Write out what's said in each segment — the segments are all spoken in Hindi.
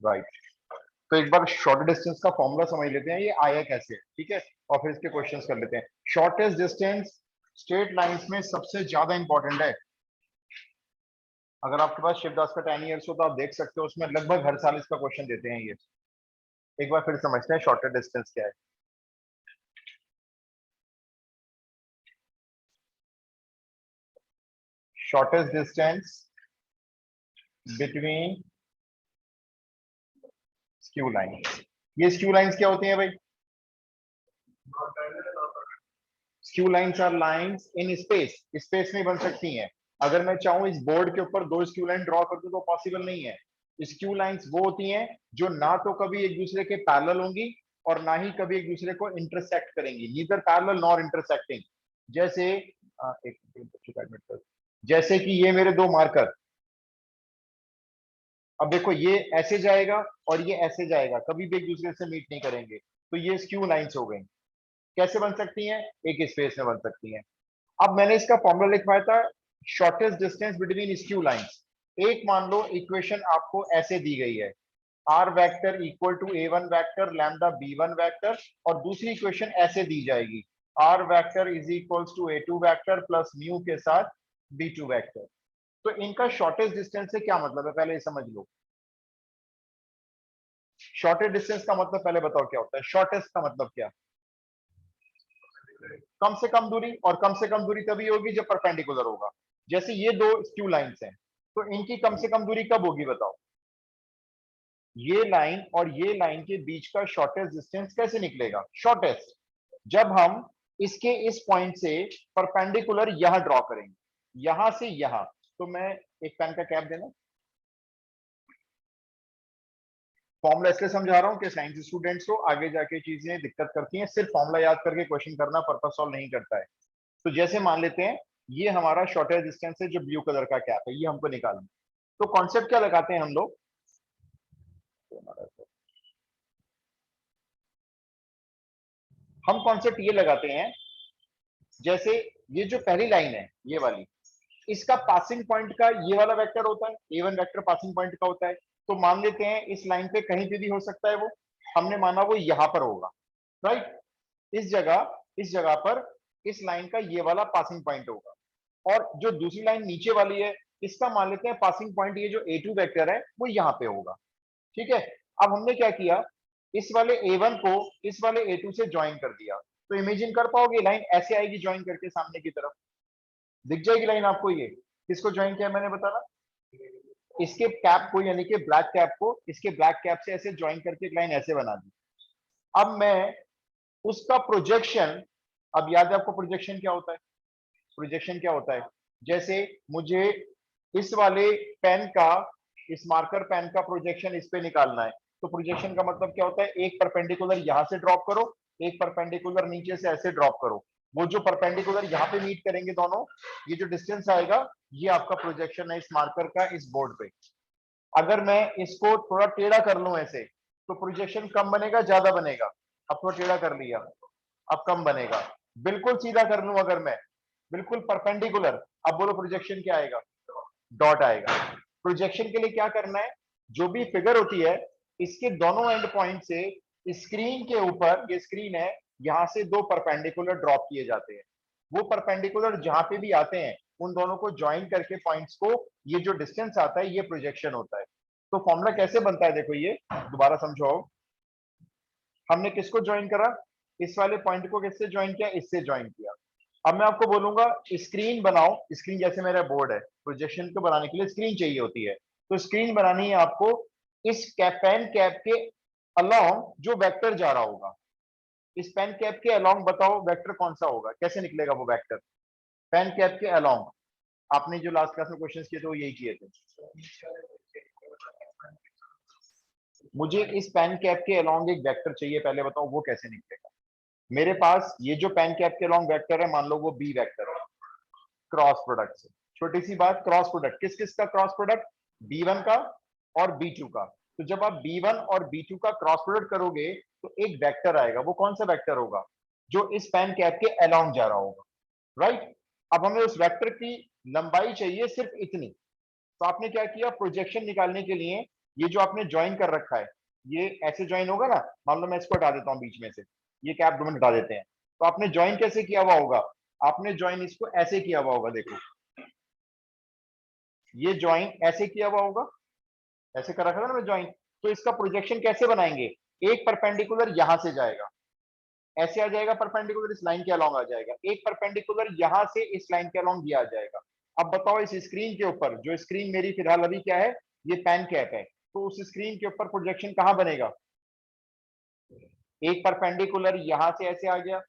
राइट। तो एक बार शॉर्ट डिस्टेंस का फॉर्मूला समझ लेते हैं, ये आया कैसे, ठीक है, और फिर इसके क्वेश्चंस कर लेते हैं। शॉर्टेस्ट डिस्टेंस स्ट्रेट लाइंस में सबसे ज्यादा इंपॉर्टेंट है। अगर आपके पास शिवदास का 10 ईयर्स हो तो आप देख सकते हो, उसमें लगभग हर साल इसका क्वेश्चन देते हैं ये। एक बार फिर समझते हैं शॉर्टेस्ट डिस्टेंस क्या है। Shortest distance between skew lines. ये स्क्यू लाइंस क्या होती हैं भाई? Skew lines are lines in space, space में बन सकती हैं। अगर मैं चाहूं इस बोर्ड के ऊपर दो स्क्यू लाइन ड्रॉ कर दूं तो पॉसिबल नहीं है। स्क्यू लाइंस वो होती हैं जो ना तो कभी एक दूसरे के पैरेलल होंगी और ना ही कभी एक दूसरे को इंटरसेक्ट करेंगी, नीदर पैरेलल नॉर इंटरसेक्टिंग। जैसे जैसे कि ये मेरे दो मार्कर, अब देखो ये ऐसे जाएगा और ये ऐसे जाएगा, कभी भी एक दूसरे से मीट नहीं करेंगे, तो ये स्क्यू लाइंस हो गई। कैसे बन सकती हैं? एक स्पेस में बन सकती हैं। अब मैंने इसका फॉर्मूला लिखवाया था, shortest distance between skew lines. एक मान लो इक्वेशन आपको ऐसे दी गई है, r vector equal to a one vector lambda b one vector, और दूसरी इक्वेशन ऐसे दी जाएगी, r vector is equals to a two vector plus mu के साथ बी टू वैक्टर। तो इनका शॉर्टेस्ट डिस्टेंस से क्या मतलब है, पहले ये समझ लो। शॉर्टेस्ट डिस्टेंस का मतलब पहले बताओ क्या होता है? शॉर्टेस्ट का मतलब क्या? कम से कम दूरी, और कम से कम दूरी तभी होगी जब परपेंडिकुलर होगा। जैसे ये दो स्क्यू लाइंस हैं, तो इनकी कम से कम दूरी कब होगी बताओ? ये लाइन और ये लाइन के बीच का शॉर्टेस्ट डिस्टेंस कैसे निकलेगा? शॉर्टेस्ट जब हम इसके इस पॉइंट से परपेंडिकुलर यहां ड्रॉ करेंगे, यहां से यहां। तो मैं एक पेन का कैप देना, फॉर्मूला इसलिए समझा रहा हूं कि साइंस स्टूडेंट्स को आगे जाके चीजें दिक्कत करती हैं, सिर्फ फॉर्मूला याद करके क्वेश्चन करना पर्पस सॉल्व नहीं करता है। तो जैसे मान लेते हैं ये हमारा शॉर्टेज डिस्टेंस है, जो ब्लू कलर का कैप है, ये हमको निकालना। तो कॉन्सेप्ट क्या लगाते हैं हम लोग? हम कॉन्सेप्ट ये लगाते हैं, जैसे ये जो पहली लाइन है ये वाली, इसका पासिंग पॉइंट का ये वाला वेक्टर होता है, ए वन वेक्टर पासिंग पॉइंट का होता है। तो मान लेते हैं इस लाइन पे कहीं पे भी हो सकता है वो, हमने माना वो यहां पर होगा, राइट। इस जगह पर इस लाइन का ये वाला पासिंग पॉइंट होगा, और जो दूसरी लाइन नीचे वाली है, इसका मान लेते हैं पासिंग पॉइंट ये जो A2 वेक्टर है वो यहाँ पे होगा, ठीक है। अब हमने क्या किया, इस वाले A1 को इस वाले A2 से ज्वाइन कर दिया। तो इमेजिन कर पाओगे लाइन ऐसे आएगी ज्वाइन करके सामने की तरफ, दिख जाएगी लाइन आपको। ये किसको ज्वाइन किया मैंने बताना? इसके कैप को, यानी कि ब्लैक कैप को इसके ब्लैक कैप से ऐसे ज्वाइन करके एक लाइन ऐसे बना दी। अब मैं उसका प्रोजेक्शन, अब याद है आपको प्रोजेक्शन क्या होता है? प्रोजेक्शन क्या होता है? जैसे मुझे इस वाले पेन का, इस मार्कर पेन का प्रोजेक्शन इस पे निकालना है, तो प्रोजेक्शन का मतलब क्या होता है? एक परपेंडिकुलर यहां से ड्रॉप करो, एक परपेंडिकुलर नीचे से ऐसे ड्रॉप करो। वो जो परपेंडिकुलर यहाँ पे मीट करेंगे दोनों, ये जो डिस्टेंस आएगा, ये आपका प्रोजेक्शन है इस मार्कर का इस बोर्ड पे। अगर मैं इसको थोड़ा टेढ़ा कर लूं ऐसे, तो प्रोजेक्शन कम बनेगा ज्यादा बनेगा? अब थोड़ा टेढ़ा कर लिया, अब कम बनेगा। बिल्कुल सीधा कर लूं अगर मैं, बिल्कुल परपेंडिकुलर, अब बोलो प्रोजेक्शन क्या आएगा? डॉट आएगा। प्रोजेक्शन के लिए क्या करना है? जो भी फिगर होती है, इसके दोनों एंड पॉइंट से स्क्रीन के ऊपर, ये स्क्रीन है, यहां से दो परपेंडिकुलर ड्रॉप किए जाते हैं। वो परपेंडिकुलर जहां पे भी आते हैं, उन दोनों को ज्वाइन करके पॉइंट्स को, ये जो डिस्टेंस आता है ये प्रोजेक्शन होता है। तो फॉर्मूला कैसे बनता है देखो, ये दोबारा समझो। हमने किसको ज्वाइन करा? इस वाले पॉइंट को किससे ज्वाइन किया? इससे ज्वाइन किया। अब मैं आपको बोलूंगा स्क्रीन बनाओ। स्क्रीन जैसे मेरा बोर्ड है, प्रोजेक्शन को बनाने के लिए स्क्रीन चाहिए होती है, तो स्क्रीन बनानी है आपको। इस पेन कैप के अलोंग जो वेक्टर जा रहा होगा, इस पेन कैप के अलोंग बताओ वेक्टर कौन सा होगा, कैसे निकलेगा वो वेक्टर? पेन कैप के अलोंग, आपने जो लास्ट क्लास में क्वेश्चंस किए थे वो यही किए थे। मुझे इस पेन कैप के अलोंग एक वेक्टर चाहिए, पहले बताओ वो कैसे निकलेगा? मेरे पास ये जो पेन कैप के अलोंग वेक्टर है, मान लो वो बी वेक्टर है, क्रॉस प्रोडक्ट से। छोटी सी बात, क्रॉस प्रोडक्ट किस किस का क्रॉस प्रोडक्ट? B1 का और B2 का। तो जब आप B1 और B2 का क्रॉस प्रोडक्ट करोगे तो एक वेक्टर आएगा, वो कौन सा वेक्टर होगा? जो इस पेन कैप के अलोंग जा रहा होगा, राइट। अब हमें उस वेक्टर की लंबाई चाहिए सिर्फ इतनी। तो आपने क्या किया, प्रोजेक्शन निकालने के लिए ये जो आपने ज्वाइन कर रखा है ये ऐसे ज्वाइन होगा ना, मान लो मैं इसको हटा देता हूँ बीच में से, ये कैप डोमेन हटा देते हैं, तो आपने ज्वाइन कैसे किया हुआ होगा, आपने ज्वाइन इसको ऐसे किया हुआ होगा, देखो ये ज्वाइन ऐसे किया हुआ होगा, ऐसे कर रखा था ना मैं ज्वाइन, तो इसका प्रोजेक्शन कैसे बनाएंगे, एक परपेंडिकुलर यहां से जाएगा, ऐसे आ जाएगा परपेंडिकुलर, इस लाइन के अलोंग आ जाएगा, एक परपेंडिकुलर यहां से इस लाइन के अलोंग ये आ जाएगा। अब बताओ इस स्क्रीन के ऊपर, जो स्क्रीन मेरी फिलहाल अभी क्या है, ये पेन कैप है, तो उस स्क्रीन के ऊपर प्रोजेक्शन कहां बनेगा, एक परपेंडिकुलर यहां से ऐसे आ गया,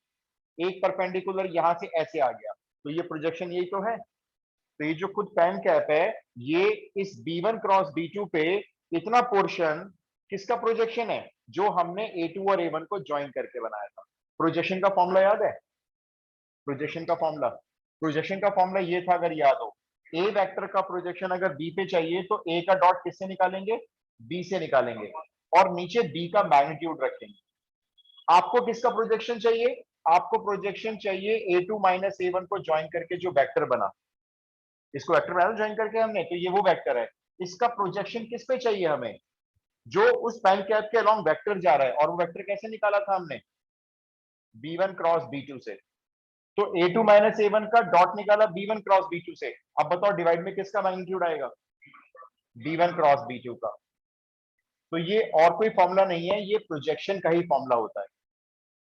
एक परपेंडिकुलर यहां से ऐसे आ गया, तो ये प्रोजेक्शन यही तो है। तो ये जो खुद पेन कैप है, ये इस B1 क्रॉस B2 पे इतना पोर्शन किसका प्रोजेक्शन है, जो हमने A2 और A1 को ज्वाइन करके बनाया था। प्रोजेक्शन का फॉर्मूला याद है, प्रोजेक्शन का फॉर्मूला ये था, अगर याद हो, ए वेक्टर का प्रोजेक्शन अगर बी पे चाहिए तो ए का डॉट किससे निकालेंगे, बी से निकालेंगे, और नीचे बी का मैग्नीट्यूड रखेंगे। आपको किसका प्रोजेक्शन चाहिए, आपको प्रोजेक्शन चाहिए A2 माइनस A1 को ज्वाइन करके जो वेक्टर बना, इसको वेक्टर बना ज्वाइन करके हमने, तो ये वो वेक्टर है, इसका प्रोजेक्शन किस पे चाहिए हमें, जो उस पेन कैप के अलोंग वेक्टर जा रहा है, और वो वेक्टर कैसे निकाला था हमने, B1 क्रॉस B2 से। तो A2 माइनस A1 का डॉट निकाला B1 क्रॉस B2 से। अब बताओ डिवाइड में किसका मैग्नीट्यूड आएगा, B1 क्रॉस B2 का। तो ये और कोई फॉर्मूला नहीं है, ये प्रोजेक्शन का ही फॉर्मूला होता है।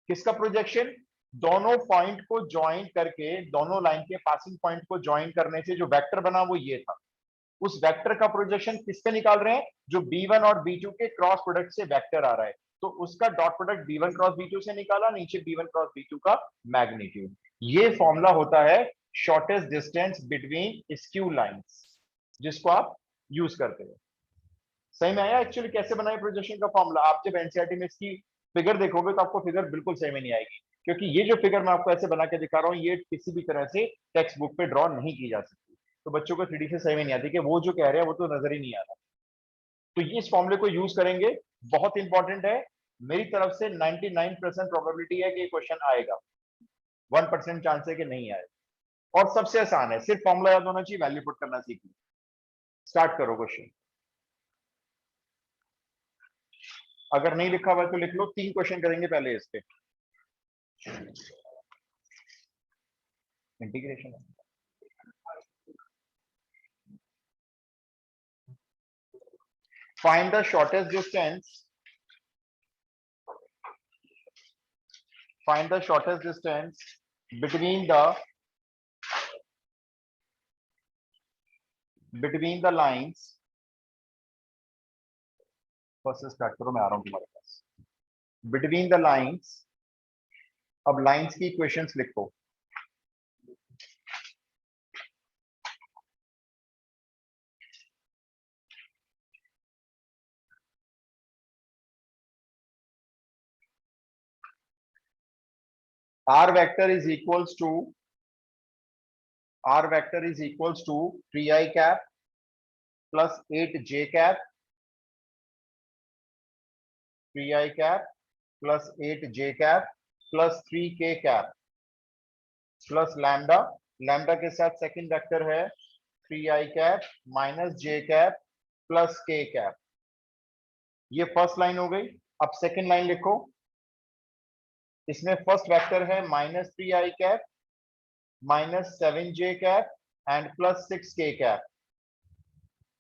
किसका प्रोजेक्शन, दोनों पॉइंट को ज्वाइन करके, दोनों लाइन के पासिंग पॉइंट को ज्वाइन करने से जो वेक्टर बना वो ये था, उस वेक्टर का प्रोजेक्शन किस पे निकाल रहे हैं, जो B1 और B2 के क्रॉस प्रोडक्ट से वेक्टर आ रहा है, तो उसका dot product B1 cross B2 से निकाला, नीचे B1 क्रॉस B2 का मैग्नीट्यूड। ये फॉर्मूला होता है shortest distance between skew lines, जिसको आप यूज करते हो। सही में आया एक्चुअली कैसे बनाए प्रोजेक्शन का फॉर्मूला, आप जब एनसीईआरटी में इसकी फिगर देखोगे तो आपको फिगर बिल्कुल सही में नहीं आएगी, क्योंकि ये जो फिगर मैं आपको ऐसे बना के दिखा रहा हूँ ये किसी भी तरह से टेक्स्ट बुक पे ड्रॉ नहीं की जा सकती, तो बच्चों को 3D से सही में नहीं आती कि वो जो कह रहे हैं वो तो नजर ही नहीं आ रहा। तो ये इस फॉर्मूले को यूज करेंगे, बहुत इंपॉर्टेंट है, मेरी तरफ से 99% प्रोबेबिलिटी है कि ये क्वेश्चन आएगा, 1% चांस है कि नहीं आए, और सबसे आसान है, सिर्फ फॉर्मूला याद होना चाहिए, वैल्यू पुट करना सीखिए। स्टार्ट करो क्वेश्चन, अगर नहीं लिखा हुआ तो लिख लो, 3 क्वेश्चन करेंगे पहले इस पे, integration. Find the shortest distance. Find the shortest distance between the lines. First से स्टार्ट करो, मैं आ रहा हूं तुम्हारे पास। Between the lines. अब लाइंस की इक्वेशंस लिखो। R vector is equals to 3i cap plus 8j cap, 3i cap plus 8j cap plus 3k cap plus lambda, lambda के साथ सेकंड वेक्टर है 3i cap minus j cap plus k cap. ये फर्स्ट लाइन हो गई। अब सेकंड लाइन लिखो, इसमें फर्स्ट वेक्टर है minus 3i cap minus 7j cap and plus 6k cap,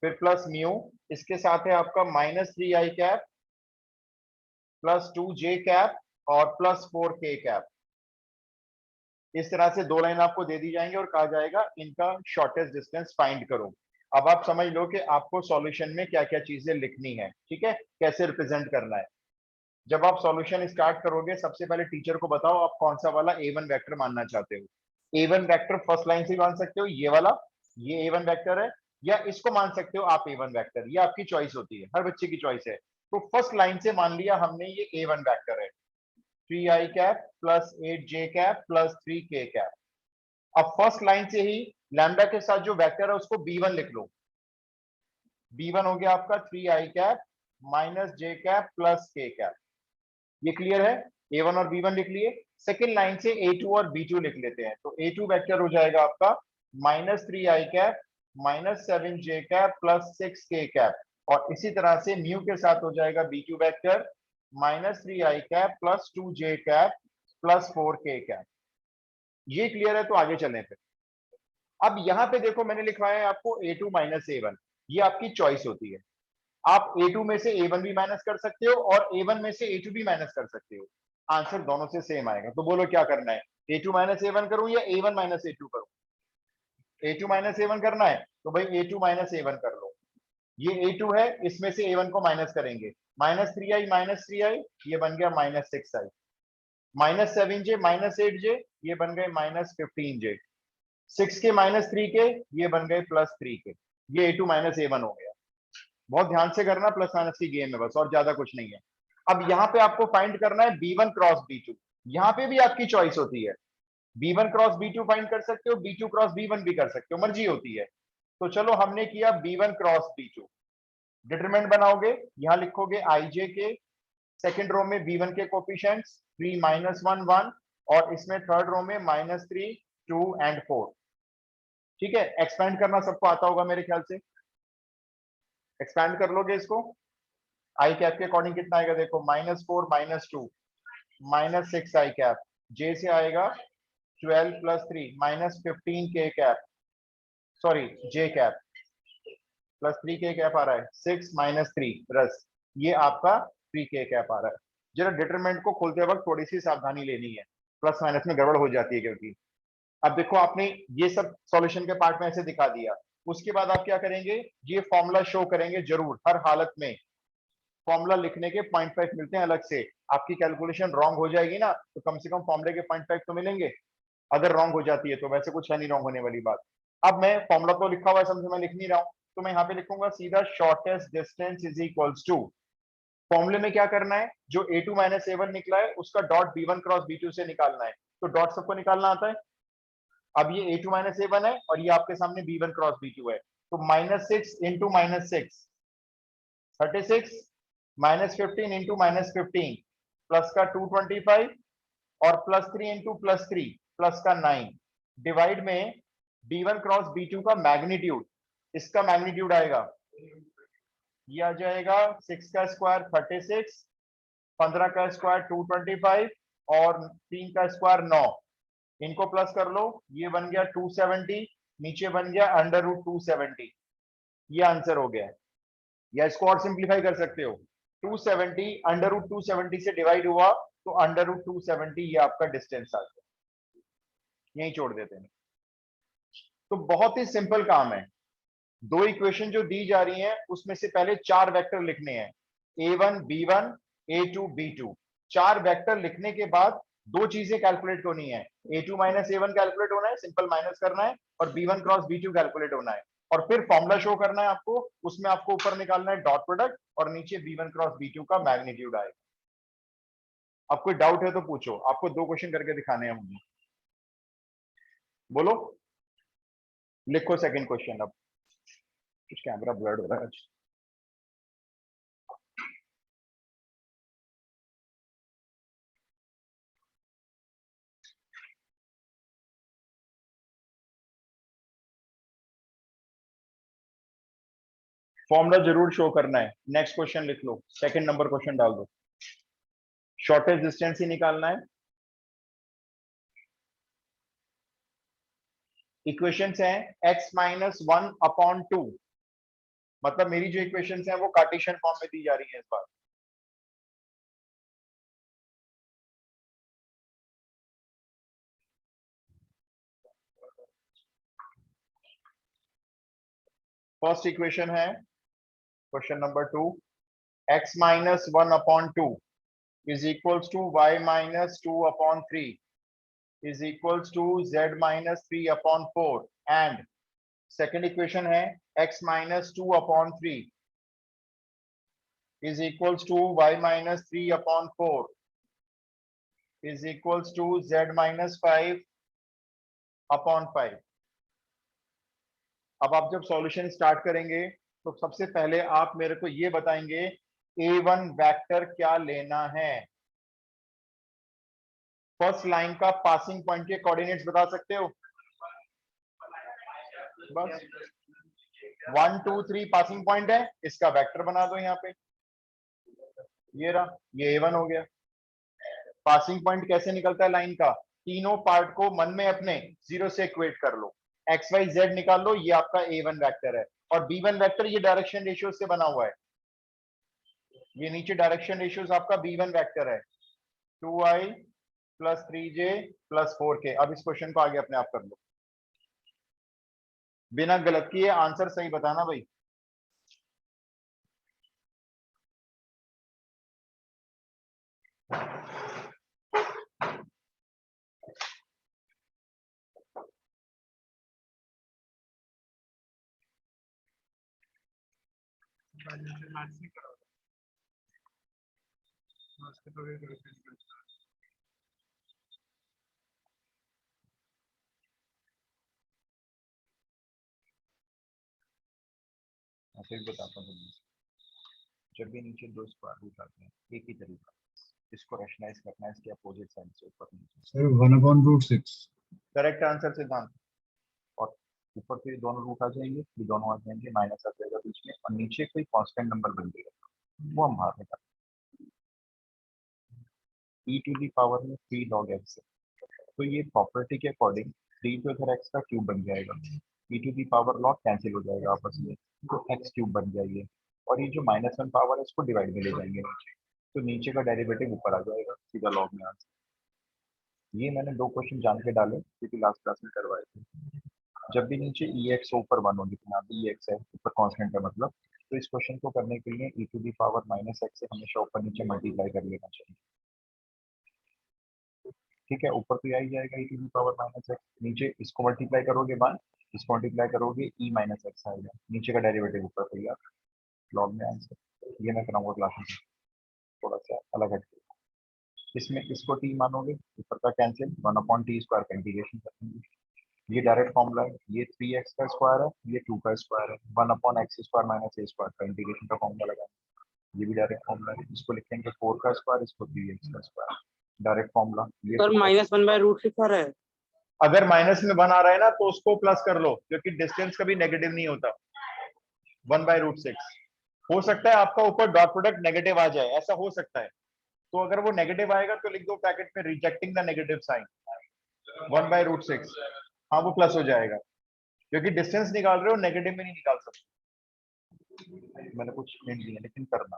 फिर प्लस म्यू, इसके साथ है आपका minus 3i cap plus 2j cap और प्लस 4k कैप। इस तरह से 2 लाइन आपको दे दी जाएंगे और कहा जाएगा इनका शॉर्टेस्ट डिस्टेंस फाइंड करो। अब आप समझ लो कि आपको सॉल्यूशन में क्या क्या चीजें लिखनी है, ठीक है, कैसे रिप्रेजेंट करना है। जब आप सॉल्यूशन स्टार्ट करोगे सबसे पहले टीचर को बताओ आप कौन सा वाला A1 वेक्टर मानना चाहते हो। A1 वेक्टर फर्स्ट लाइन से मान सकते हो, ये वाला, ये A1 वेक्टर है, या इसको मान सकते हो आप A1 वेक्टर, ये आपकी चॉइस होती है, हर बच्चे की चॉइस है। तो फर्स्ट लाइन से मान लिया हमने ये A1 वेक्टर है, 3i cap plus 8j cap plus 3k cap. अब फर्स्ट लाइन से ही लैम्डा के साथ जो वेक्टर है उसको B1 लिख लो। B1 हो गया आपका 3i cap minus j cap plus k cap. ये क्लियर है, A1 और B1 लिख लिए। सेकेंड लाइन से A2 और B2 लिख लेते हैं, तो A2 वेक्टर हो जाएगा आपका minus 3i cap minus 7j cap plus 6k cap. और इसी तरह से म्यू के साथ हो जाएगा B2 vector -3i cap plus 2j cap plus 4k cap. ये क्लियर है? तो आगे चलें फिर। अब यहां पे देखो मैंने लिखवाया है आपको A2 माइनस A1, ये आपकी चॉइस होती है। आप A2 में से A1 भी माइनस कर सकते हो और A1 में से A2 भी माइनस कर सकते हो, आंसर दोनों से सेम आएगा। तो बोलो क्या करना है, A2 माइनस A1 करूं या A1 माइनस A2 करूं? A2 माइनस A1 करना है तो भाई A2 माइनस A1 कर लो। ये A2 है, इसमें से A1 को माइनस करेंगे, -3i ये बन गया -6i, -7j -8j ये बन गए -15j, 6 के -3 के ये बन गए +3 के। ये A2 माइनस A1 हो गया। बहुत ध्यान से करना, प्लस माइनस की गेम है बस, और ज्यादा कुछ नहीं है। अब यहाँ पे आपको फाइंड करना है B1 क्रॉस B2। यहाँ पे भी आपकी चॉइस होती है, B1 क्रॉस B2 फाइंड कर सकते हो, B2 क्रॉस B1 भी कर सकते हो, मर्जी होती है। तो चलो हमने किया B1 क्रॉस B2। डिटरमिनेंट बनाओगे, यहाँ लिखोगे IJ के, सेकेंड रो में B1 के कोफिशिएंट्स 3 -1 1 और इसमें थर्ड रो में -3 2 एंड 4। ठीक है, एक्सपेंड करना सबको आता होगा मेरे ख्याल से, एक्सपेंड कर लोगे इसको। आई कैप के अकॉर्डिंग कितना आएगा देखो, -4 -2 -6 आई कैप, जे से आएगा 12 + 3 -15 के कैप, सॉरी जे कैप +3 के कैप आ रहा है, 6 -3 प्लस ये आपका 3 के कैप आ रहा है। जरा डिटरमिनेंट को खोलते वक्त थोड़ी सी सावधानी लेनी है, प्लस माइनस में गड़बड़ हो जाती है क्योंकि। अब देखो आपने ये सब सॉल्यूशन के पार्ट में ऐसे दिखा दिया, उसके बाद आप क्या करेंगे, ये फॉर्मूला शो करेंगे जरूर हर हालत में। फॉर्मूला लिखने के 0.5 मिलते हैं अलग से, आपकी कैलकुलेशन रॉन्ग हो जाएगी ना तो कम से कम फॉर्मूले के 0.5 तो मिलेंगे, अगर रॉन्ग हो जाती है तो। वैसे कुछ है नहीं रॉन्ग होने वाली बात। अब मैं फॉर्मूला तो लिखा हुआ है, समझ मैं लिख नहीं रहा हूं, तो मैं यहाँ पे लिखूंगा सीधा shortest distance is equals to, फॉर्मूले में क्या करना है, जो A2 माइनस A1 निकला है उसका डॉट B1 क्रॉस B2 से निकालना है। तो डॉट सबको निकालना आता है। अब ये A2 माइनस A1 है और ये आपके सामने B1 क्रॉस B2 है, तो -6 इंटू -6 36 -15 इंटू -15 प्लस का 225 और +3 इंटू +3 प्लस का 9 डिवाइड में B1 क्रॉस B2 का मैग्नीट्यूड, इसका मैग्नीट्यूड आएगा, ये आ जाएगा 6 का स्क्वायर 36, 15 का स्क्वायर 225 और 3 का स्क्वायर 9, इनको प्लस कर लो, ये बन गया 270, नीचे बन गया √270, ये आंसर हो गया। या इसको और सिंप्लीफाई कर सकते हो, 270 √270 से डिवाइड हुआ तो √270 ये आपका डिस्टेंस आ गया। यही छोड़ देते हैं। तो बहुत ही सिंपल काम है, दो इक्वेशन जो दी जा रही हैं उसमें से पहले 4 वेक्टर लिखने हैं, A1 B1 A2 B2। 4 vector लिखने के बाद दो चीजें कैलकुलेट होनी है, A2 माइनस A1 कैलकुलेट होना है, सिंपल माइनस करना है, और B1 क्रॉस B2 कैलकुलेट होना है, और फिर फॉर्मूला शो करना है आपको, उसमें आपको ऊपर निकालना है डॉट प्रोडक्ट और नीचे B1 क्रॉस B2 का मैग्नीट्यूड आएगा। अब कोई डाउट है तो पूछो, आपको 2 क्वेश्चन करके दिखाने हैं मुझे, बोलो, लिखो सेकंड क्वेश्चन। अब कुछ कैमरा ब्लर हो रहा है। फॉर्मूला जरूर शो करना है। नेक्स्ट क्वेश्चन लिख लो, सेकंड नंबर क्वेश्चन डाल दो, शॉर्टेस्ट डिस्टेंस ही निकालना है। इक्वेशंस हैं x-1/2, मतलब मेरी जो इक्वेशंस हैं वो कार्टेशियन फॉर्म में दी जा रही है इस बार। फर्स्ट इक्वेशन है question number 2, x-1/2 is equals to y-2/3 is equals to z-3/4 and second equation है x-2/3 is equals to y-3/4 is equals to z-5/5। अब आप जब सॉल्यूशन स्टार्ट करेंगे तो सबसे पहले आप मेरे को ये बताएंगे A1 वेक्टर क्या लेना है। फर्स्ट लाइन का पासिंग पॉइंट के कोऑर्डिनेट्स बता सकते हो? बस 1 2 3 पासिंग पॉइंट है, इसका वेक्टर बना दो यहाँ पे, ये रहा, ये A1 हो गया। पासिंग पॉइंट कैसे निकलता है लाइन का, तीनों पार्ट को मन में अपने 0 से इक्वेट कर लो, एक्स वाई जेड निकाल लो, ये आपका A1 वेक्टर है। और B1 वेक्टर ये डायरेक्शन रेशियो से बना हुआ है, ये नीचे डायरेक्शन रेशियोज आपका B1 वेक्टर है, 2i plus 3j plus 4k। अब इस क्वेश्चन को आगे अपने आप कर लो, बिना गलत किए आंसर सही बताना भाई। फिर बताता हूँ, जब भी नीचे दो स्क्वायर रूट आते हैं, एक ही तरीका, इसको रैशनलाइज करना है इसके अपोजिट साइड से ऊपर नीचे। सर 1/√6 करेक्ट आंसर सिद्धांत। और ऊपर से दोनों रूट आ जाएंगे, ये दोनों आ जाएंगे, माइनस आ जाएगा बीच में, और नीचे कोई कांस्टेंट नंबर बन जाएगा, वो हम बाहर निकाल, e टू दी पावर में 3 log x है, तो ये प्रॉपर्टी के अकॉर्डिंग 3 तो इधर x का क्यूब बन जाएगा, e to the power log cancel हो जाएगा आपस में, तो x क्यूब बन जाएगी, और ये जो -1 पावर है इसको डिवाइड में ले जाएंगे नीचे, तो नीचे का डेरिवेटिव ऊपर आ जाएगा सीधा लॉग में आंसर। ये मैंने 2 क्वेश्चन जान के डाले क्योंकि लास्ट क्लास में करवाए थे। जब भी नीचे ex ऊपर 1 होगी, तो यहाँ पे ex है ऊपर कांस्टेंट का मतलब, तो इस क्वेश्चन को करने के लिए e to the power -x से हमेशा ऊपर नीचे मल्टीप्लाई कर लेना चाहिए। ठीक है, ऊपर तो यही जाएगा e to the power -x, नीचे इसको मल्टीप्लाई करोगे 1, इसको मल्टीप्लाई करोगे e -x आएगा, नीचे का डेरिवेटिव ऊपर तैयार, लॉग में आंसर। ये मैं कराऊंगा क्लास में थोड़ा सा अलग हटके, इसमें इसको t मानोगे, ऊपर का कैंसिल, 1/t स्क्वायर का इंटीग्रेशन करेंगे, ये डायरेक्ट फॉर्मूला है, ये 3x का स्क्वायर है, ये 2 का स्क्वायर है, 1/x square minus a square का इंटीग्रेशन का फॉर्मूला लगा, ये भी डायरेक्ट फॉर्मूला है, इसको लिखेंगे 4 का स्क्वायर, इसको 3x का स्क्वायर, डायरेक्ट फॉर्मूला। ये सर -1/√6 आ रहा है। अगर माइनस में 1 आ रहा है ना, तो उसको प्लस कर लो, क्योंकि डिस्टेंस कभी नेगेटिव नहीं होता। 1/√6 हो सकता है आपका ऊपर डॉट प्रोडक्ट नेगेटिव आ जाए, ऐसा हो सकता है, तो अगर वो नेगेटिव आएगा तो लिख दो पैकेट में रिजेक्टिंग द नेगेटिव साइन, 1/√6, हाँ वो प्लस हो जाएगा, क्योंकि डिस्टेंस निकाल रहे हो, नेगेटिव में नहीं निकाल सकते। मैंने कुछ हिंट दिया लेकिन करना।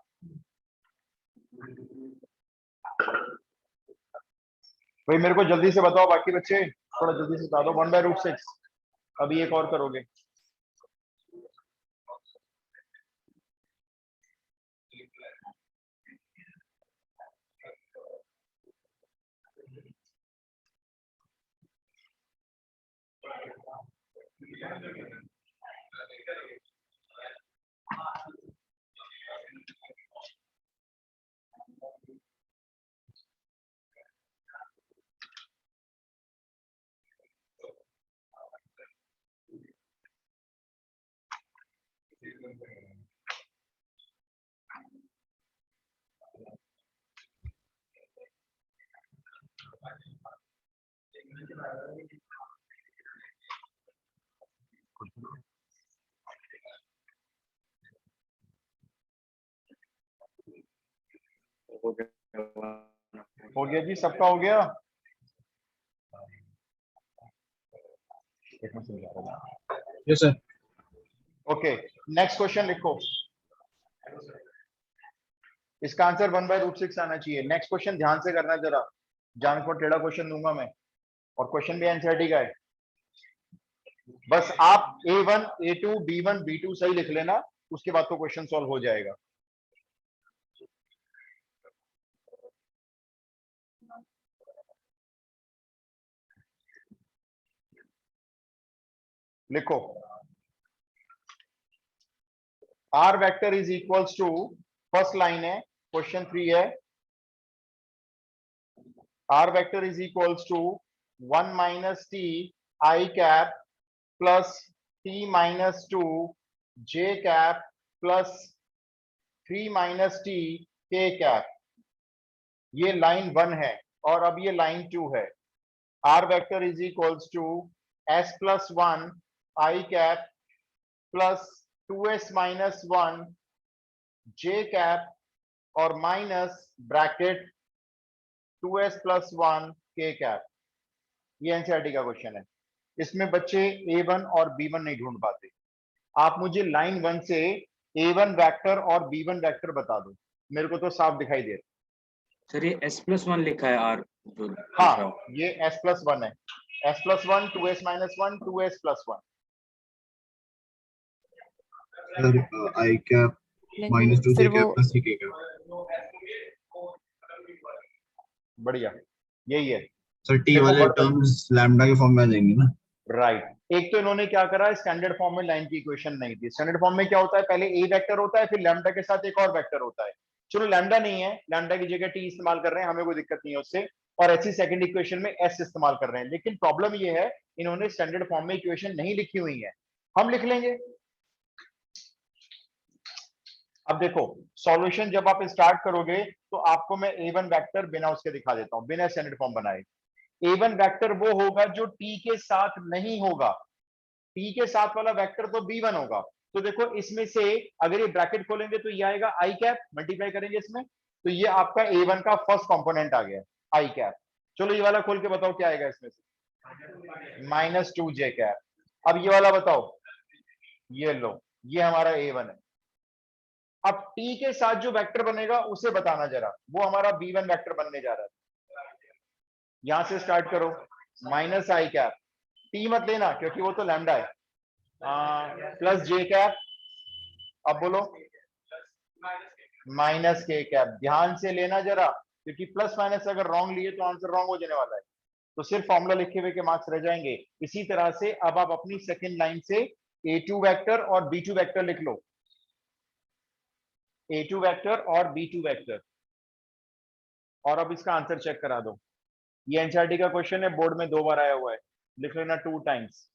भाई मेरे को जल्दी से बताओ, बाकी बच्चे थोड़ा जल्दी से बता दो, 1/√6 अभी एक और करोगे। हो गया जी, सबका हो गया। Yes sir. Okay, next question लिखो, इसका आंसर 1/√6 आना चाहिए। नेक्स्ट क्वेश्चन ध्यान से करना जरा, जान को टेढ़ा क्वेश्चन दूंगा मैं, और क्वेश्चन भी एनसीईआरटी का है। बस आप A1 A2 B1 B2 सही लिख लेना, उसके बाद तो क्वेश्चन सॉल्व हो जाएगा। लिखो, R vector is equals to, first line है, क्वेश्चन 3 है, R vector is equals to 1 - t I cap plus t - 2 j cap plus 3 - t k cap. ये लाइन 1 है और अब ये लाइन 2 है। R vector is equals to s + 1 I cap plus 2s minus 1 j cap और माइनस ब्रैकेट 2s प्लस 1 k कैप। ये एनसीईआरटी का क्वेश्चन है। इसमें बच्चे A1 और B1 नहीं ढूंढ पाते। आप मुझे लाइन 1 से A1 वेक्टर और B1 वेक्टर बता दो, मेरे को तो साफ दिखाई दे रहा। सर ये s+1 लिखा है आर जो हाँ, ये s+1 है। s+1 2s माइनस 1 2s प्लस 1। सर I cap minus 2 फिर J cap वो plus 3 K cap. बढ़िया, यही है। सर T देखो वाले बढ़ टर्म्स लैम्डा के फॉर्म में आ जाएंगे ना? राइट। एक तो इन्होंने क्या करा, स्टैंडर्ड फॉर्म में लाइन की इक्वेशन नहीं थी। स्टैंडर्ड फॉर्म में क्या होता है, पहले ए वेक्टर होता है, फिर लैम्डा के साथ एक और वेक्टर होता है। चलो लैम्डा नहीं है, लैम्डा की जगह टी इस्तेमाल कर रहे हैं, हमें कोई दिक्कत नहीं है उससे। और ऐसी सेकंड इक्वेशन में एस इस्तेमाल कर रहे हैं। लेकिन प्रॉब्लम ये है, इन्होंने स्टैंडर्ड फॉर्म में इक्वेशन नहीं लिखी हुई है। हम लिख लेंगे। अब देखो, सॉल्यूशन जब आप स्टार्ट करोगे तो आपको मैं A1 वेक्टर बिना उसके दिखा देता हूं, बिना स्टैंडर्ड फॉर्म बनाए। A1 वेक्टर वो होगा जो T के साथ नहीं होगा। T के साथ वाला वेक्टर तो B1 होगा। तो देखो इसमें से अगर ये ब्रैकेट खोलेंगे तो ये आएगा आई कैप, मल्टीप्लाई करेंगे इसमें, तो ये आपका A1 का फर्स्ट कंपोनेंट आ गया आई कैप। चलो ये वाला खोल के बताओ क्या आएगा इसमें से, माइनस 2 जे कैप। अब ये वाला बताओ, ये लो, ये हमारा A1 है। अब T के साथ जो वेक्टर बनेगा उसे बताना जरा, वो हमारा B1 वेक्टर बनने जा रहा है। यहां से स्टार्ट करो, माइनस आई कैप, T मत लेना क्योंकि वो तो लैम्डा है, प्लस जे कैप। अब बोलो माइनस के कैप। ध्यान से लेना जरा, क्योंकि प्लस माइनस अगर रॉन्ग लिए तो आंसर रॉन्ग हो जाने वाला है। तो सिर्फ फॉर्मूला लिखे हुए के मार्क्स रह जाएंगे। इसी तरह से अब आप अपनी सेकंड लाइन से A2 वेक्टर और B2 वेक्टर लिख लो, A2 वेक्टर और B2 वेक्टर। और अब इसका आंसर चेक करा दो। ये एनसीईआरटी का क्वेश्चन है, बोर्ड में 2 बार आया हुआ है, लिख लेना 2 टाइम्स।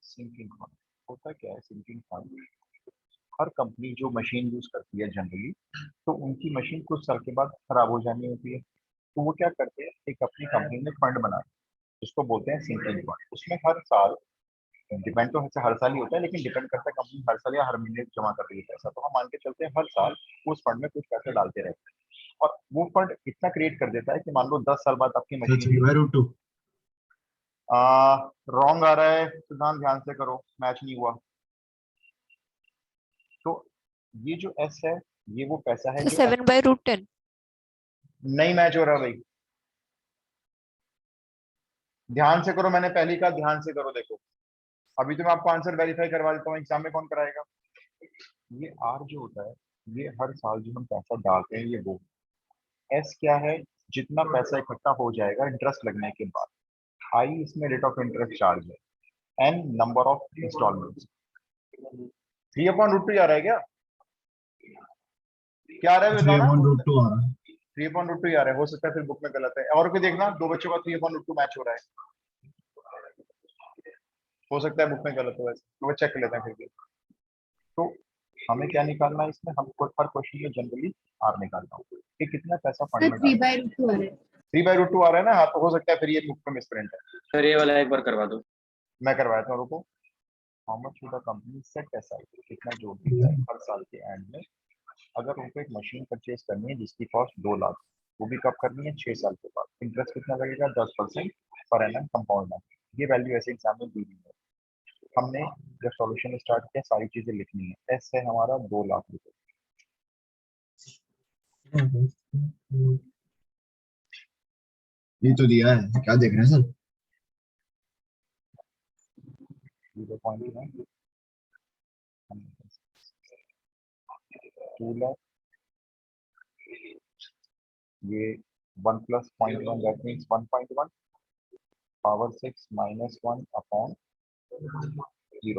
सिंकिंग पॉइंट होता क्या है? सिंकिंग पॉइंट, हर कंपनी जो मशीन यूज करती है जनरली, तो उनकी मशीन कुछ साल के बाद खराब हो जानी होती है। तो वो क्या करते हैं, एक अपनी कंपनी में फंड बनाते हैं, जिसको बोलते हैं सिंकिंग फंड। उसमें हर साल, डिपेंड तो हर साल ही होता है, लेकिन डिपेंड करता है कंपनी हर साल या हर महीने जमा कर रही है पैसा। तो हम मान के चलते हैं हर साल उस फंड में कुछ पैसे डालते रहते हैं, और वो फंड इतना क्रिएट कर देता है कि मान लो 10 साल बाद आपकी sir 3 machine. by root 2. Wrong आ रहा है सिद्धांत, ध्यान से करो, मैच नहीं हुआ। तो ये जो एस है, ये वो पैसा है जो 7/√10। नहीं मैच हो रहा भाई। ध्यान से करो, मैंने पहले कहा ध्यान से करो। देखो अभी तो मैं आपको आंसर वेरीफाई करवा देता हूँ, एग्जाम में कौन कराएगा। ये आर जो होता है, ये हर साल जो हम पैसा डालते हैं, ये वो। एस क्या है, जितना पैसा इकट्ठा हो जाएगा इंटरेस्ट लगने के बाद। आई इसमें रेट ऑफ इंटरेस्ट चार्ज है। N number of instalments. 3/√2 आ रहा है क्या? क्या आ रहा है 3 बताना। upon root 2 आ रहा है. 3/√2 आ रहा है, हो सकता है फिर बुक में गलत है। और कोई देखना, 2 बच्चों का 3/√2 मैच हो रहा है, हो सकता है बुक में गलत हो, वैसे तो वो चेक कर लेते हैं फिर भी। तो हमें क्या निकालना है इसमें, हमको हर क्वेश्चन में जनरली आर निकालना होगा कि कितना पैसा फंड में डालना है। 3/√2 आ रहा है। 3/√2 आ रहा है ना, हाँ, तो हो सकता है फिर ये बुक में मिसप्रिंट है। सर ये वाला एक बार करवा दो। मैं करवाया था, रुको। How much would the company set aside, कितना जोड़ देता है हर साल के एंड में, अगर उनको एक मशीन परचेज करनी है जिसकी कॉस्ट 2 लाख, वो भी कब करनी है, 6 साल के बाद। इंटरेस्ट कितना लगेगा, 10% पर एनम कंपाउंड में। ये वैल्यू ऐसे एग्जाम में दी हुई है। हमने जब सॉल्यूशन स्टार्ट किया सारी चीजें लिखनी है। एस है हमारा 2 लाख रुपए। ये तो दिया है, क्या देख रहे हैं सर? 0.9 2 लाख, ये 1 plus 0.1 that means 1.1 power 6 minus 1 upon 0.1। ये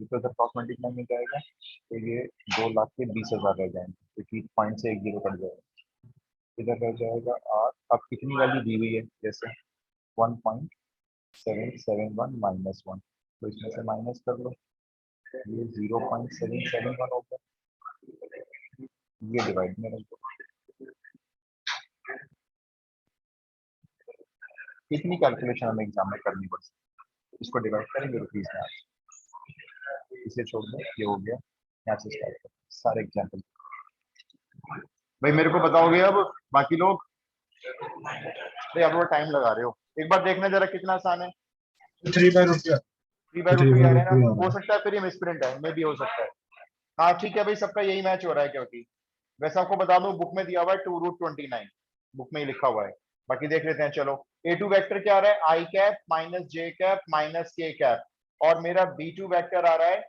तो अप्रॉक्सिमेटली में जाएगा, तो ये 2 लाख के 20,000 रह जाएंगे, क्योंकि पॉइंट से एक जीरो कट जाएगा। इधर रह जाएगा आर। अब कितनी वैल्यू दी हुई है, जैसे 1.771 माइनस 1, तो इसमें से माइनस कर लो, ये 0.771 हो गया। ये डिवाइड में रख दो, इतनी कैलकुलेशन हमें एग्जाम में करनी पड़ती है। इसको डिवाइड करेंगे रुपीज में, इसे छोड़ दें, ये हो गया। यहाँ से स्टार्ट करें सारे एग्जाम्पल। भाई मेरे को बताओगे अब बाकी लोग? भाई आप लोग टाइम लगा रहे हो, एक बार देखना जरा कितना आसान है। 3/√2 3/√2 आ रहा है ना, आ रहा हो है। सकता है फिर ये मिसप्रिंट है, मे भी हो सकता है। हाँ ठीक है भाई, सबका यही मैच हो रहा है, क्योंकि वैसे आपको बता दूं बुक में दिया हुआ है 2√29, बुक में ही लिखा हुआ है। बाकी देख लेते हैं चलो। A2 वेक्टर क्या आ रहा है? आई कैप माइनस जे कैप माइनस के कैप, और मेरा B2 वेक्टर आ रहा है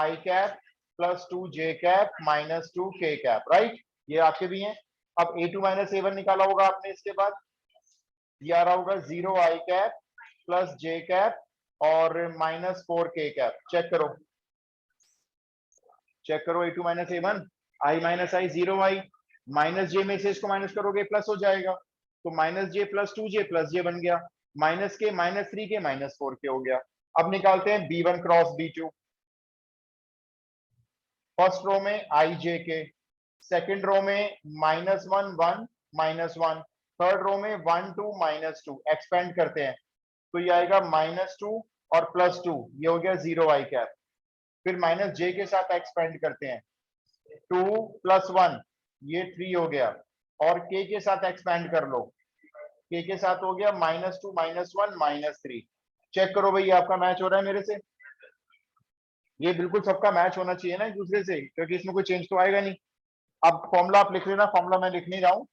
आई कैप प्लस 2 जे कैप माइनस 2 के कैप, राइट? ये आपके भी हैं। अब A2 माइनस A1 निकाला होगा आपने, इसके बाद ये आ रहा होगा 0 आई कैप प्लस जे कैप और माइनस 4 के कैप। चेक करो, चेक करो A2 माइनस A1, आई माइनस आई 0 आई, माइनस जे में से इसको माइनस करोगे प्लस हो जाएगा, तो minus j plus 2j plus जे बन गया, माइनस के माइनस 3 के माइनस 4 के हो गया। अब निकालते हैं B1 cross B2। First row में आई जे के, सेकेंड रो में -1 1 -1, थर्ड रो में 1 2 -2। एक्सपेंड करते हैं तो ये आएगा -2 और +2, ये हो गया 0 आई कैप। फिर माइनस जे के साथ एक्सपेंड करते हैं, 2 + 1 ये 3 हो गया, और के साथ एक्सपेंड कर लो, के साथ हो गया -2 -1 -3। चेक करो भाई, ये आपका मैच हो रहा है मेरे से? ये बिल्कुल सबका मैच होना चाहिए ना एक दूसरे से, क्योंकि इसमें कोई चेंज तो आएगा नहीं। अब फॉर्मूला आप लिख लेना, फॉर्मूला मैं लिख नहीं रहा हूं।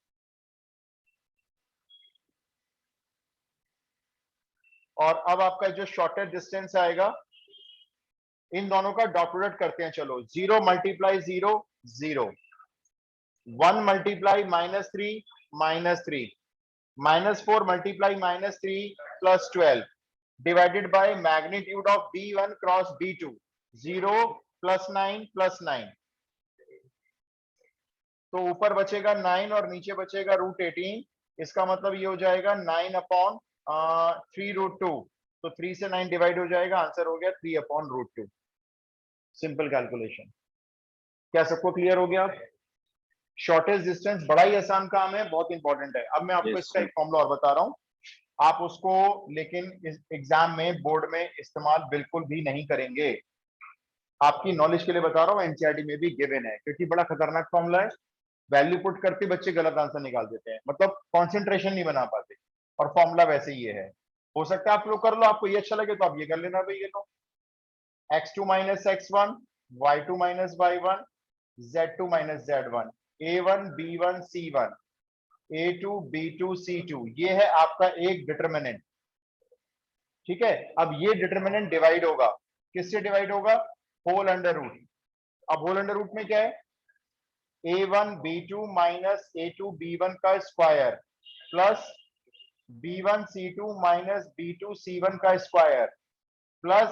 और अब आपका जो शॉर्टेस्ट डिस्टेंस आएगा, इन दोनों का डॉट प्रोडक्ट करते हैं चलो। 0 × 0 0, 1 × -3 -3, -4 × -3 +12 divided by magnitude of B1 cross B2, 0 +9 +9। तो ऊपर बचेगा 9 और नीचे बचेगा √18। इसका मतलब ये हो जाएगा 9/3√2। तो 3 से 9 डिवाइड हो जाएगा, आंसर हो गया 3/√2। Simple calculation. क्या सबको क्लियर हो गया? शॉर्टेस्ट डिस्टेंस बड़ा ही आसान काम है, बहुत इंपॉर्टेंट है। अब मैं आपको Yes, इसका sir. एक फॉर्मूला और बता रहा हूं, आप उसको लेकिन इस एग्जाम में बोर्ड में इस्तेमाल बिल्कुल भी नहीं करेंगे। आपकी नॉलेज के लिए बता रहा हूँ, एनसीईआरटी में भी गिवन है, क्योंकि बड़ा खतरनाक फॉर्मूला है। वैल्यू पुट करते बच्चे गलत आंसर निकाल देते हैं, मतलब कंसंट्रेशन नहीं बना पाते, और फॉर्मूला वैसे ही ये है। हो सकता है आप लोग कर लो, आपको ये अच्छा लगे तो आप ये कर लेना भाई। ये लो, x2 - x1 y2 - y1 z2 - z1 a1 b1 c1 a2 b2 c2, ये है आपका एक डिटरमिनेंट। ठीक है, अब ये डिटरमिनेंट डिवाइड होगा, किससे डिवाइड होगा? Whole under root. अब होल अंडर रूट में क्या है? a1 b2 minus a2 b1 का square plus b1 c2 minus b2 c1 का square plus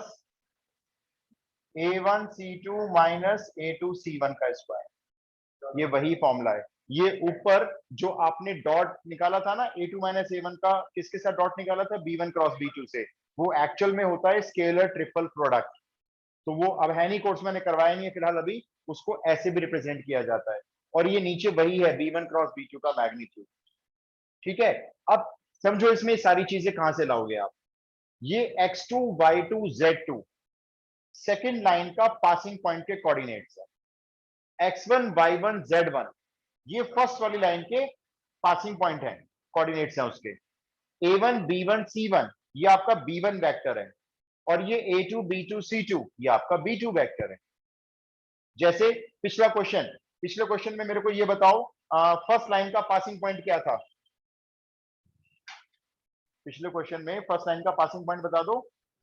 a1 c2 minus a2 c1 का स्क्वायर। ये वही फॉर्मूला है। ये ऊपर जो आपने डॉट निकाला था ना a2 माइनस a1 का, किसके साथ डॉट निकाला था? b1 क्रॉस b2 से। वो एक्चुअल में होता है स्केलर ट्रिपल प्रोडक्ट। तो वो अब है नहीं, कोर्स मैंने करवाया नहीं है फिलहाल अभी, उसको ऐसे भी रिप्रेजेंट किया जाता है। और ये नीचे वही है b1 क्रॉस b2 का मैग्नीट्यूड। ठीक है, अब समझो इसमें सारी चीजें कहां से लाओगे आप। ये x2 y2 z2 second line का पासिंग पॉइंट के कोऑर्डिनेट्स है। x1 y1 z1 ये फर्स्ट वाली लाइन के पासिंग पॉइंट है, कोऑर्डिनेट्स हैं उसके। a1 b1 c1 ये आपका b1 वेक्टर है, और ये a2 b2 c2 ये आपका b2 वेक्टर है। जैसे पिछले क्वेश्चन में मेरे को ये बताओ, फर्स्ट लाइन का पासिंग पॉइंट क्या था? पिछले क्वेश्चन में फर्स्ट लाइन का पासिंग पॉइंट बता दो,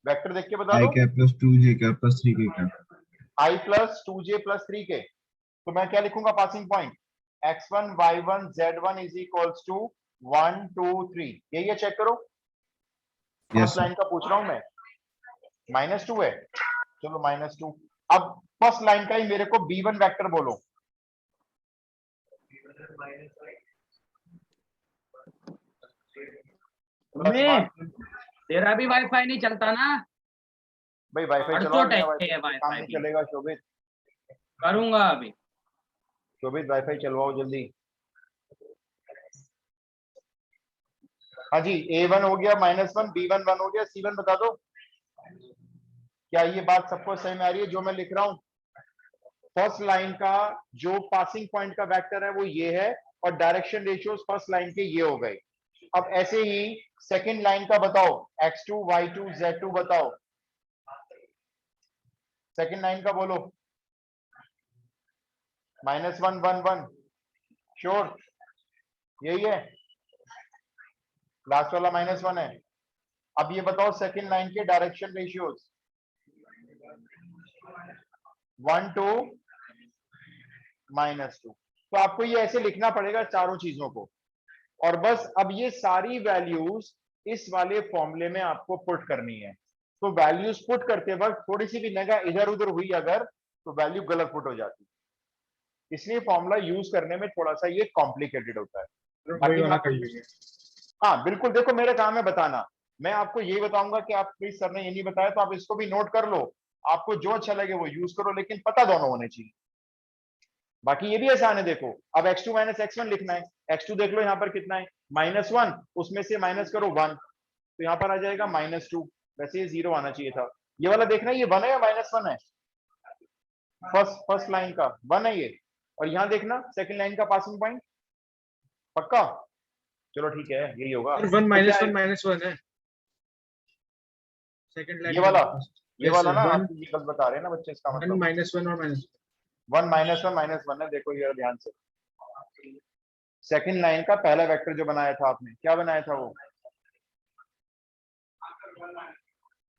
वेक्टर देख के बता आई दो। Cap plus 2j cap plus 3k cap. i plus 2j plus 3k। तो मैं क्या लिखूंगा passing point? x1 y1 z1 is equals to 1 2 3। यही है, चेक करो। यस फर्स्ट लाइन का पूछ रहा हूं मैं, -2 है, चलो -2। अब फर्स्ट लाइन का ही मेरे को b1 वेक्टर बोलो। में तेरा भी वाईफाई नहीं चलता ना? भाई वाईफाई चलाओ, अड़चोट मेरा है वाईफाई काम वाईफाई नहीं भी। चलेगा। शोभित, करूंगा अभी। शोभित वाईफाई चलवाओ जल्दी। हाँ जी, A1 हो गया -1, B1 1 हो गया, C1 बता दो। क्या ये बात सबको समझ में आ रही है जो मैं लिख रहा हूं? फर्स्ट लाइन का जो पासिंग पॉइंट का वेक्टर है वो ये है, और डायरेक्शन रेशियोज फर्स्ट लाइन के ये हो गए। अब ऐसे ही सेकंड लाइन का बताओ, x2 y2 z2 बताओ। सेकंड लाइन का बोलो। -1 1 1 श्योर, यही है, लास्ट वाला -1 है। अब ये बताओ सेकंड लाइन के डायरेक्शन रेशियोज, 1 2 -2। तो आपको ये ऐसे लिखना पड़ेगा चारों चीजों को, और बस अब ये सारी वैल्यूज इस वाले फॉर्मूले में आपको पुट करनी है। तो वैल्यूज पुट करते वक्त थोड़ी सी भी निगाह इधर उधर हुई अगर, तो वैल्यू गलत पुट हो जाती है। इसलिए फॉर्मूला यूज करने में थोड़ा सा ये कॉम्प्लिकेटेड होता है। वही बाकी वाला मैं कर लीजिए। हाँ बिल्कुल, देखो मेरा काम है बताना। मैं आपको ये बताऊंगा कि आप प्लीज सर ने ये नहीं बताया, तो आप इसको भी नोट कर लो। आपको जो अच्छा लगे वो यूज करो, लेकिन पता दोनों होने चाहिए। बाकी ये भी आसान है, देखो अब x2 - x1 लिखना है। x2 देख लो यहाँ पर कितना है, -1, उसमें से माइनस करो 1, तो यहाँ पर आ जाएगा -2। वैसे ये 0 आना चाहिए था। ये वाला देखना, ये 1 है या -1 है? फर्स्ट लाइन का 1 है ये। और यहाँ देखना सेकंड लाइन का पासिंग पॉइंट, पक्का? चलो ठीक है, यही होगा। और 1 तो क्या है? -1 है सेकंड ये लाइन वाला, में। ये यस वाला सर, ना, 1 आप ये गलत बता रहे हैं ना बच्चे, इसका 1 मतलब -1 और -1। 1 -1 है। देखो ये ध्यान से, सेकंड लाइन का पहला वेक्टर जो बनाया था आपने, क्या बनाया था वो?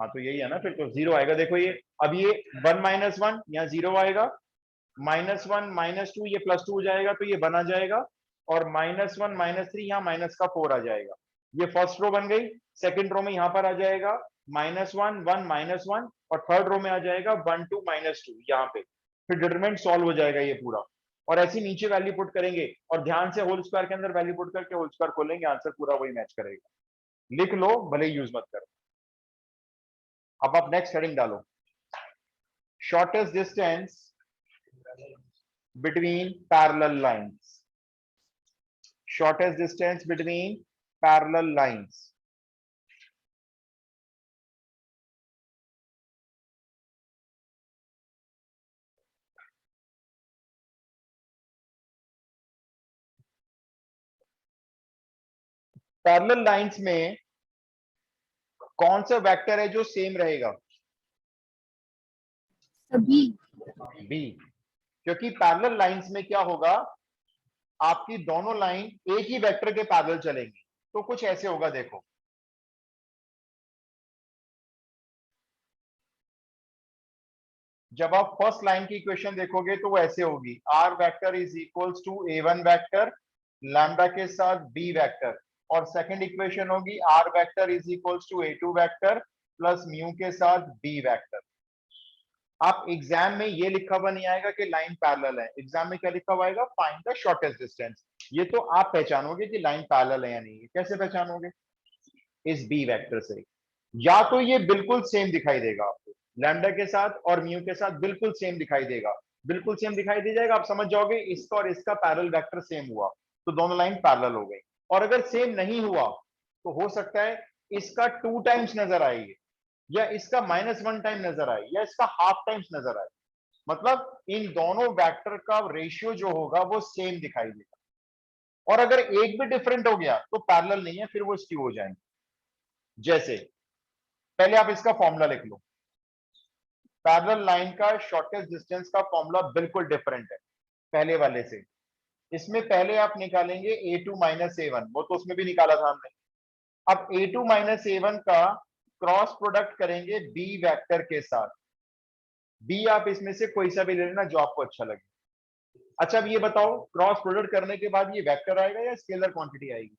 हाँ तो यही है ना, फिर तो 0 आएगा। देखो ये, अब ये 1 -1 यहाँ 0 आएगा, -1 -2 ये +2 हो जाएगा, तो ये बना जाएगा, और -1 -3 यहाँ माइनस का 4 आ जाएगा। ये फर्स्ट रो बन गई। सेकंड रो में यहाँ पर आ जाएगा -1 1 -1, और थर्ड रो में आ जाएगा 1 2 -2 यहाँ पे। फिर डिटरमिनेंट सॉल्व हो जाएगा ये पूरा, और ऐसे नीचे वैल्यू पुट करेंगे, और ध्यान से होल स्क्वायर के अंदर वैल्यू पुट करके होल स्क्वायर खोलेंगे, आंसर पूरा वही मैच करेगा। लिख लो, भले यूज मत करो। अब आप नेक्स्ट हेडिंग डालो, shortest distance between parallel lines, shortest distance between parallel lines। Parallel lines में कौन सा वेक्टर है जो सेम रहेगा? सभी। बी, क्योंकि पैरेलल लाइंस में क्या होगा, आपकी दोनों लाइन एक ही वेक्टर के पैरेलल चलेंगी। तो कुछ ऐसे होगा, देखो जब आप फर्स्ट लाइन की इक्वेशन देखोगे तो वो ऐसे होगी, r vector is equals to A1 vector lambda के साथ बी वेक्टर, और सेकंड इक्वेशन होगी r vector is equals to A2 vector plus mu के साथ बी वेक्टर। आप एग्जाम में ये लिखा हुआ नहीं आएगा कि लाइन पैरेलल है, एग्जाम में क्या लिखा हुआ आएगा, फाइंड द शॉर्टेस्ट डिस्टेंस। ये तो आप पहचानोगे कि लाइन पैरेलल है या नहीं है। कैसे पहचानोगे? इस बी वेक्टर से। या तो ये बिल्कुल सेम दिखाई देगा आपको, लैम्डा के साथ और म्यू के साथ बिल्कुल सेम दिखाई देगा, बिल्कुल सेम दिखाई दे जाएगा, आप समझ जाओगे इसका और इसका पैरेलल वेक्टर सेम हुआ, तो दोनों लाइन पैरेलल हो गई। और अगर सेम नहीं हुआ तो हो सकता है इसका 2 टाइम्स नजर आएगी, या इसका -1 टाइम नजर आए, या इसका हाफ टाइम्स नजर आए। मतलब इन दोनों वेक्टर का रेशियो जो होगा वो सेम दिखाई देगा, और अगर एक भी डिफरेंट हो गया तो पैरेलल नहीं है, फिर वो स्क्यू हो जाएंगे। जैसे पहले आप इसका फॉर्मूला लिख लो, पैरेलल लाइन का शॉर्टेस्ट डिस्टेंस का फॉर्मूला बिल्कुल डिफरेंट है पहले वाले से। इसमें पहले आप निकालेंगे A2 - A1, वो तो उसमें भी निकाला था हमने। अब A2 - A1 का क्रॉस प्रोडक्ट करेंगे बी वेक्टर के साथ। बी आप इसमें से कोई सा भी ले लेना जो आपको अच्छा लगे। अच्छा अब ये बताओ, क्रॉस प्रोडक्ट करने के बाद ये वेक्टर आएगा या स्केलर क्वांटिटी आएगी?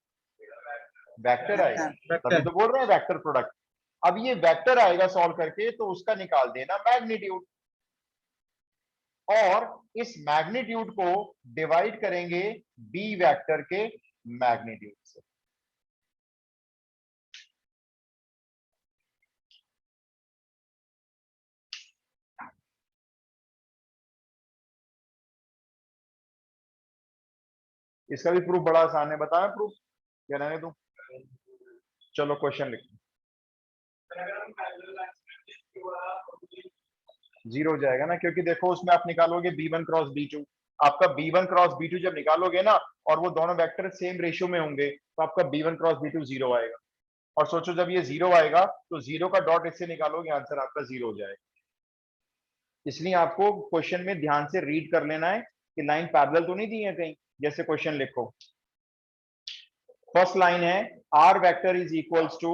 वेक्टर आएगा, तभी वेक्टर। तो बोल रहे हैं वेक्टर प्रोडक्ट। अब ये वेक्टर आएगा सॉल्व करके, तो उसका निकाल देना मैग्नीट्यूड, और इस मैग्नीट्यूड को डिवाइड करेंगे बी वेक्टर के मैग्नीट्यूड से। इसका भी प्रूफ बड़ा आसान है, बताया प्रूफ या रहने दूं? चलो क्वेश्चन लिखो। 0 हो जाएगा ना, क्योंकि देखो उसमें आप निकालोगे b1 क्रॉस b2, आपका b1 क्रॉस b2 जब निकालोगे ना और वो दोनों वेक्टर सेम रेशियो में होंगे तो आपका b1 क्रॉस b2 0 आएगा। और सोचो जब ये 0 आएगा तो 0 का डॉट इससे निकालोगे, आंसर आपका 0 हो जाएगा। इसलिए आपको क्वेश्चन में ध्यान से रीड कर लेना है कि लाइन पैरेलल तो नहीं दी है कहीं। जैसे क्वेश्चन लिखो, फर्स्ट लाइन है r vector is equals to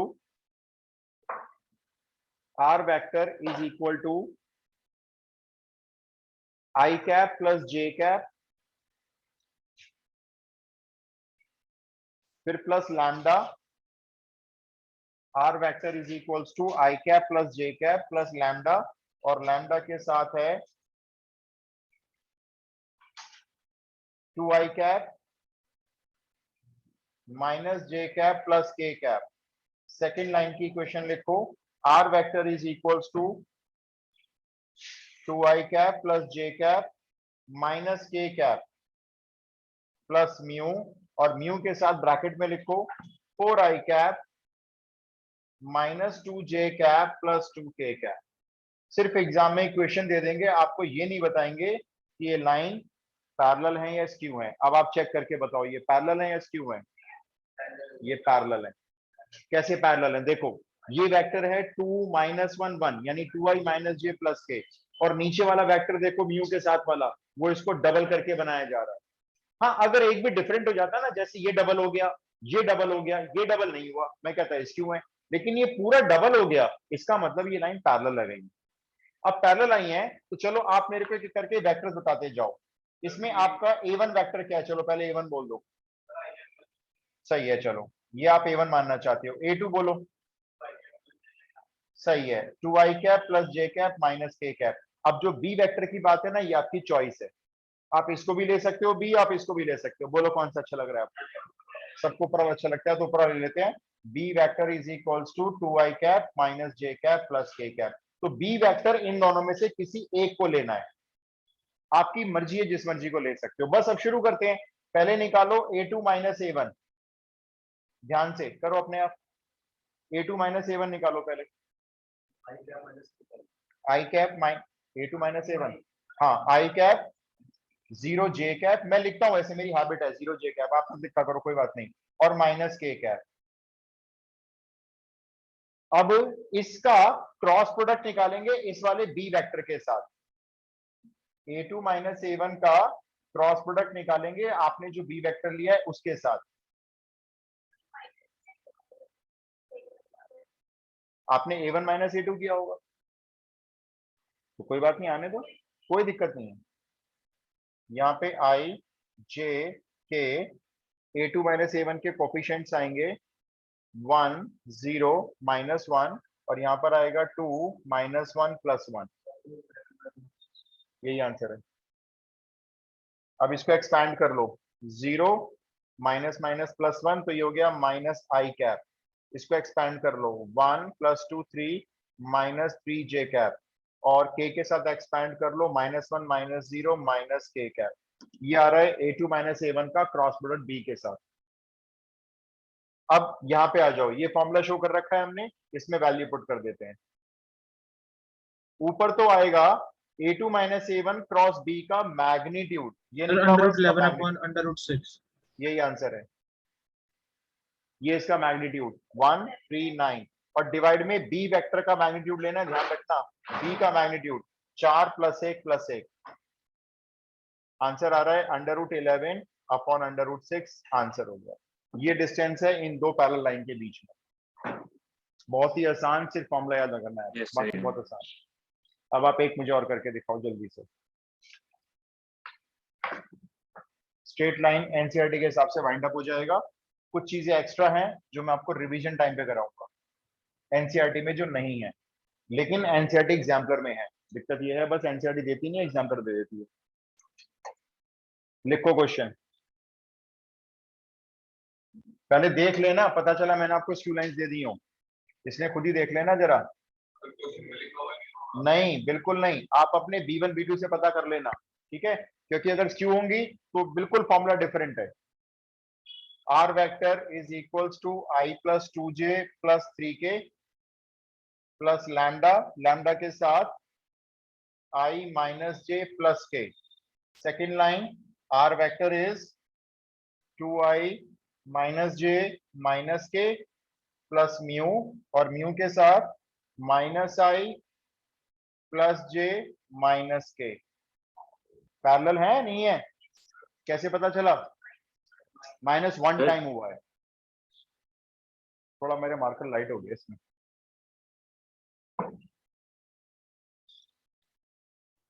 i cap plus j cap फिर plus lambda, r vector is equals to i cap plus j cap plus lambda, और लैम्डा के साथ है 2i cap minus j cap plus k cap. Second line की इक्वेशन लिखो, r vector is equals to 2i cap plus j cap minus k cap plus mu, और म्यू के साथ ब्रैकेट में लिखो 4i cap minus 2j cap plus 2k cap. सिर्फ एग्जाम में इक्वेशन दे देंगे, आपको ये नहीं बताएंगे कि ये लाइन पैरेलल है या स्क्यू है। अब आप चेक करके बताओ ये पैरेलल है या स्क्यू है। ये पैरेलल है। कैसे पैरेलल है, देखो ये वेक्टर है 2 माइनस 1 1 यानी 2i minus j plus k, और नीचे वाला वेक्टर देखो म्यू के साथ वाला, वो इसको डबल करके बनाया जा रहा है। हाँ अगर एक भी डिफरेंट हो जाता ना, जैसे ये डबल हो गया, ये डबल हो गया, ये डबल नहीं हुआ, मैं कहता है स्क्यू है। लेकिन ये पूरा डबल हो गया, इसका मतलब ये लाइन पैरेलल लगेगी। अब पैरेलल आई है तो चलो आप मेरे को एक करके वेक्टर्स बताते जाओ। इसमें आपका a1 वेक्टर क्या है, चलो पहले a1 बोल दो। सही है, चलो ये आप a1 मानना चाहते हो। a2 बोलो। सही है, 2i cap plus j cap minus k cap. अब जो b वेक्टर की बात है ना, ये आपकी चॉइस है, आप इसको भी ले सकते हो b, आप इसको भी ले सकते हो। बोलो कौन सा अच्छा लग रहा है आपको। सबको ऊपर अच्छा लगता है तो ऊपर ले लेते हैं। b vector is equals to 2i cap minus j cap plus k cap. तो b वेक्टर इन दोनों में से किसी एक को लेना है, आपकी मर्जी है, जिस मर्जी को ले सकते हो। बस अब शुरू करते हैं। पहले निकालो a2 माइनस a1, ध्यान से करो अपने आप। a2 माइनस a1 निकालो पहले। i cap a2 minus a1, हाँ i कैप 0 j कैप, मैं लिखता हूं ऐसे, मेरी हैबिट है 0 j कैप, आप सब लिखा करो कोई बात नहीं, और माइनस k कैप। अब इसका क्रॉस प्रोडक्ट निकालेंगे इस वाले b वेक्टर के साथ। a2 माइनस a1 का क्रॉस प्रोडक्ट निकालेंगे आपने जो b वेक्टर लिया है उसके साथ। आपने a1 माइनस a2 किया होगा, तो कोई बात नहीं, आने दो, कोई दिक्कत नहीं है। यहाँ पे i j k a2 minus a1 के कोफिशिएंट्स आएंगे 1 0 माइनस 1, और यहाँ पर आएगा 2 माइनस 1 प्लस 1, यही आंसर है। अब इसको एक्सपैंड कर लो, 0 माइनस माइनस प्लस 1, तो ये हो गया माइनस आई कैप। इसको एक्सपैंड कर लो, 1 प्लस 2 3 माइनस 3 जे कैप, और k के साथ एक्सपैंड कर लो, -1 -0 माइनस k कैप। ये आ रहा है a2 माइनस a1 का क्रॉस प्रोडक्ट b के साथ। अब यहाँ पे आ जाओ, ये फॉर्मूला शो कर रखा है हमने, इसमें वैल्यू पुट कर देते हैं। ऊपर तो आएगा a2 minus a1 cross b का मैग्नीट्यूड, ये निकला हुआ इसका मैग्नीट्यूड, यही आंसर है। ये इसका मैग्नीट्यूड 139, और डिवाइड में b वेक्टर का मैग्नीट्यूड लेना, ध्यान रखना b का मैग्नीट्यूड 4 + 1 + 1, आंसर आ रहा है √11 अपॉन √6, आंसर हो गया। ये डिस्टेंस है इन दो पैरेलल लाइन के बीच में। बहुत ही आसान, सिर्फ फॉर्मूला याद करना है, बाकी बहुत आसान। अब आप एक मुझे और करके दिखाओ जल्दी से। स्ट्रेट लाइन एनसीईआरटी के हिसाब से वाइंड अप हो जाएगा। कुछ चीजें एक्स्ट्रा हैं जो मैं आपको रिवीजन टाइम पे कराऊंगा, एनसीईआरटी में जो नहीं है, लेकिन एनसीईआरटी एग्जाम्पलर में है। दिक्कत ये है बस एनसीईआरटी देती नहीं है, एग्जाम्पलर दे देती है। लिखो क्वेश्चन, पहले देख लेना, पता चला मैंने आपको स्क्यू लाइंस दे दी हो, इसलिए खुद ही देख लेना जरा। नहीं बिल्कुल नहीं, आप अपने b1 b2 से पता कर लेना, ठीक है, क्योंकि अगर स्क्यू होंगी तो बिल्कुल फॉर्मूला डिफरेंट है। R vector is equals to i plus 2j plus 3k plus lambda, lambda के साथ i minus j plus k. Second line, r vector is 2i minus j minus k plus mu, और म्यू के साथ minus i plus j minus k. Parallel है नहीं है? कैसे पता चला? -1 टाइम हुआ है। थोड़ा मेरे मार्कर लाइट हो गया इसमें।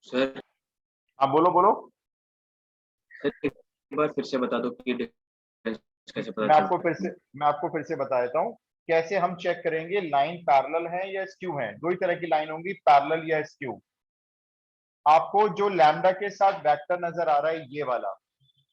सर हाँ बोलो बोलो। सर एक बार फिर से बता दो कि डिफरेंस कैसे पता मैं आपको चलता फिर से बता देता हूँ कैसे हम चेक करेंगे लाइन पैरेलल है या स्क्यू है। दो ही तरह की लाइन होंगी, पैरेलल या स्क्यू। आपको जो लैम्डा के साथ वेक्टर नजर आ रहा है ये वाला,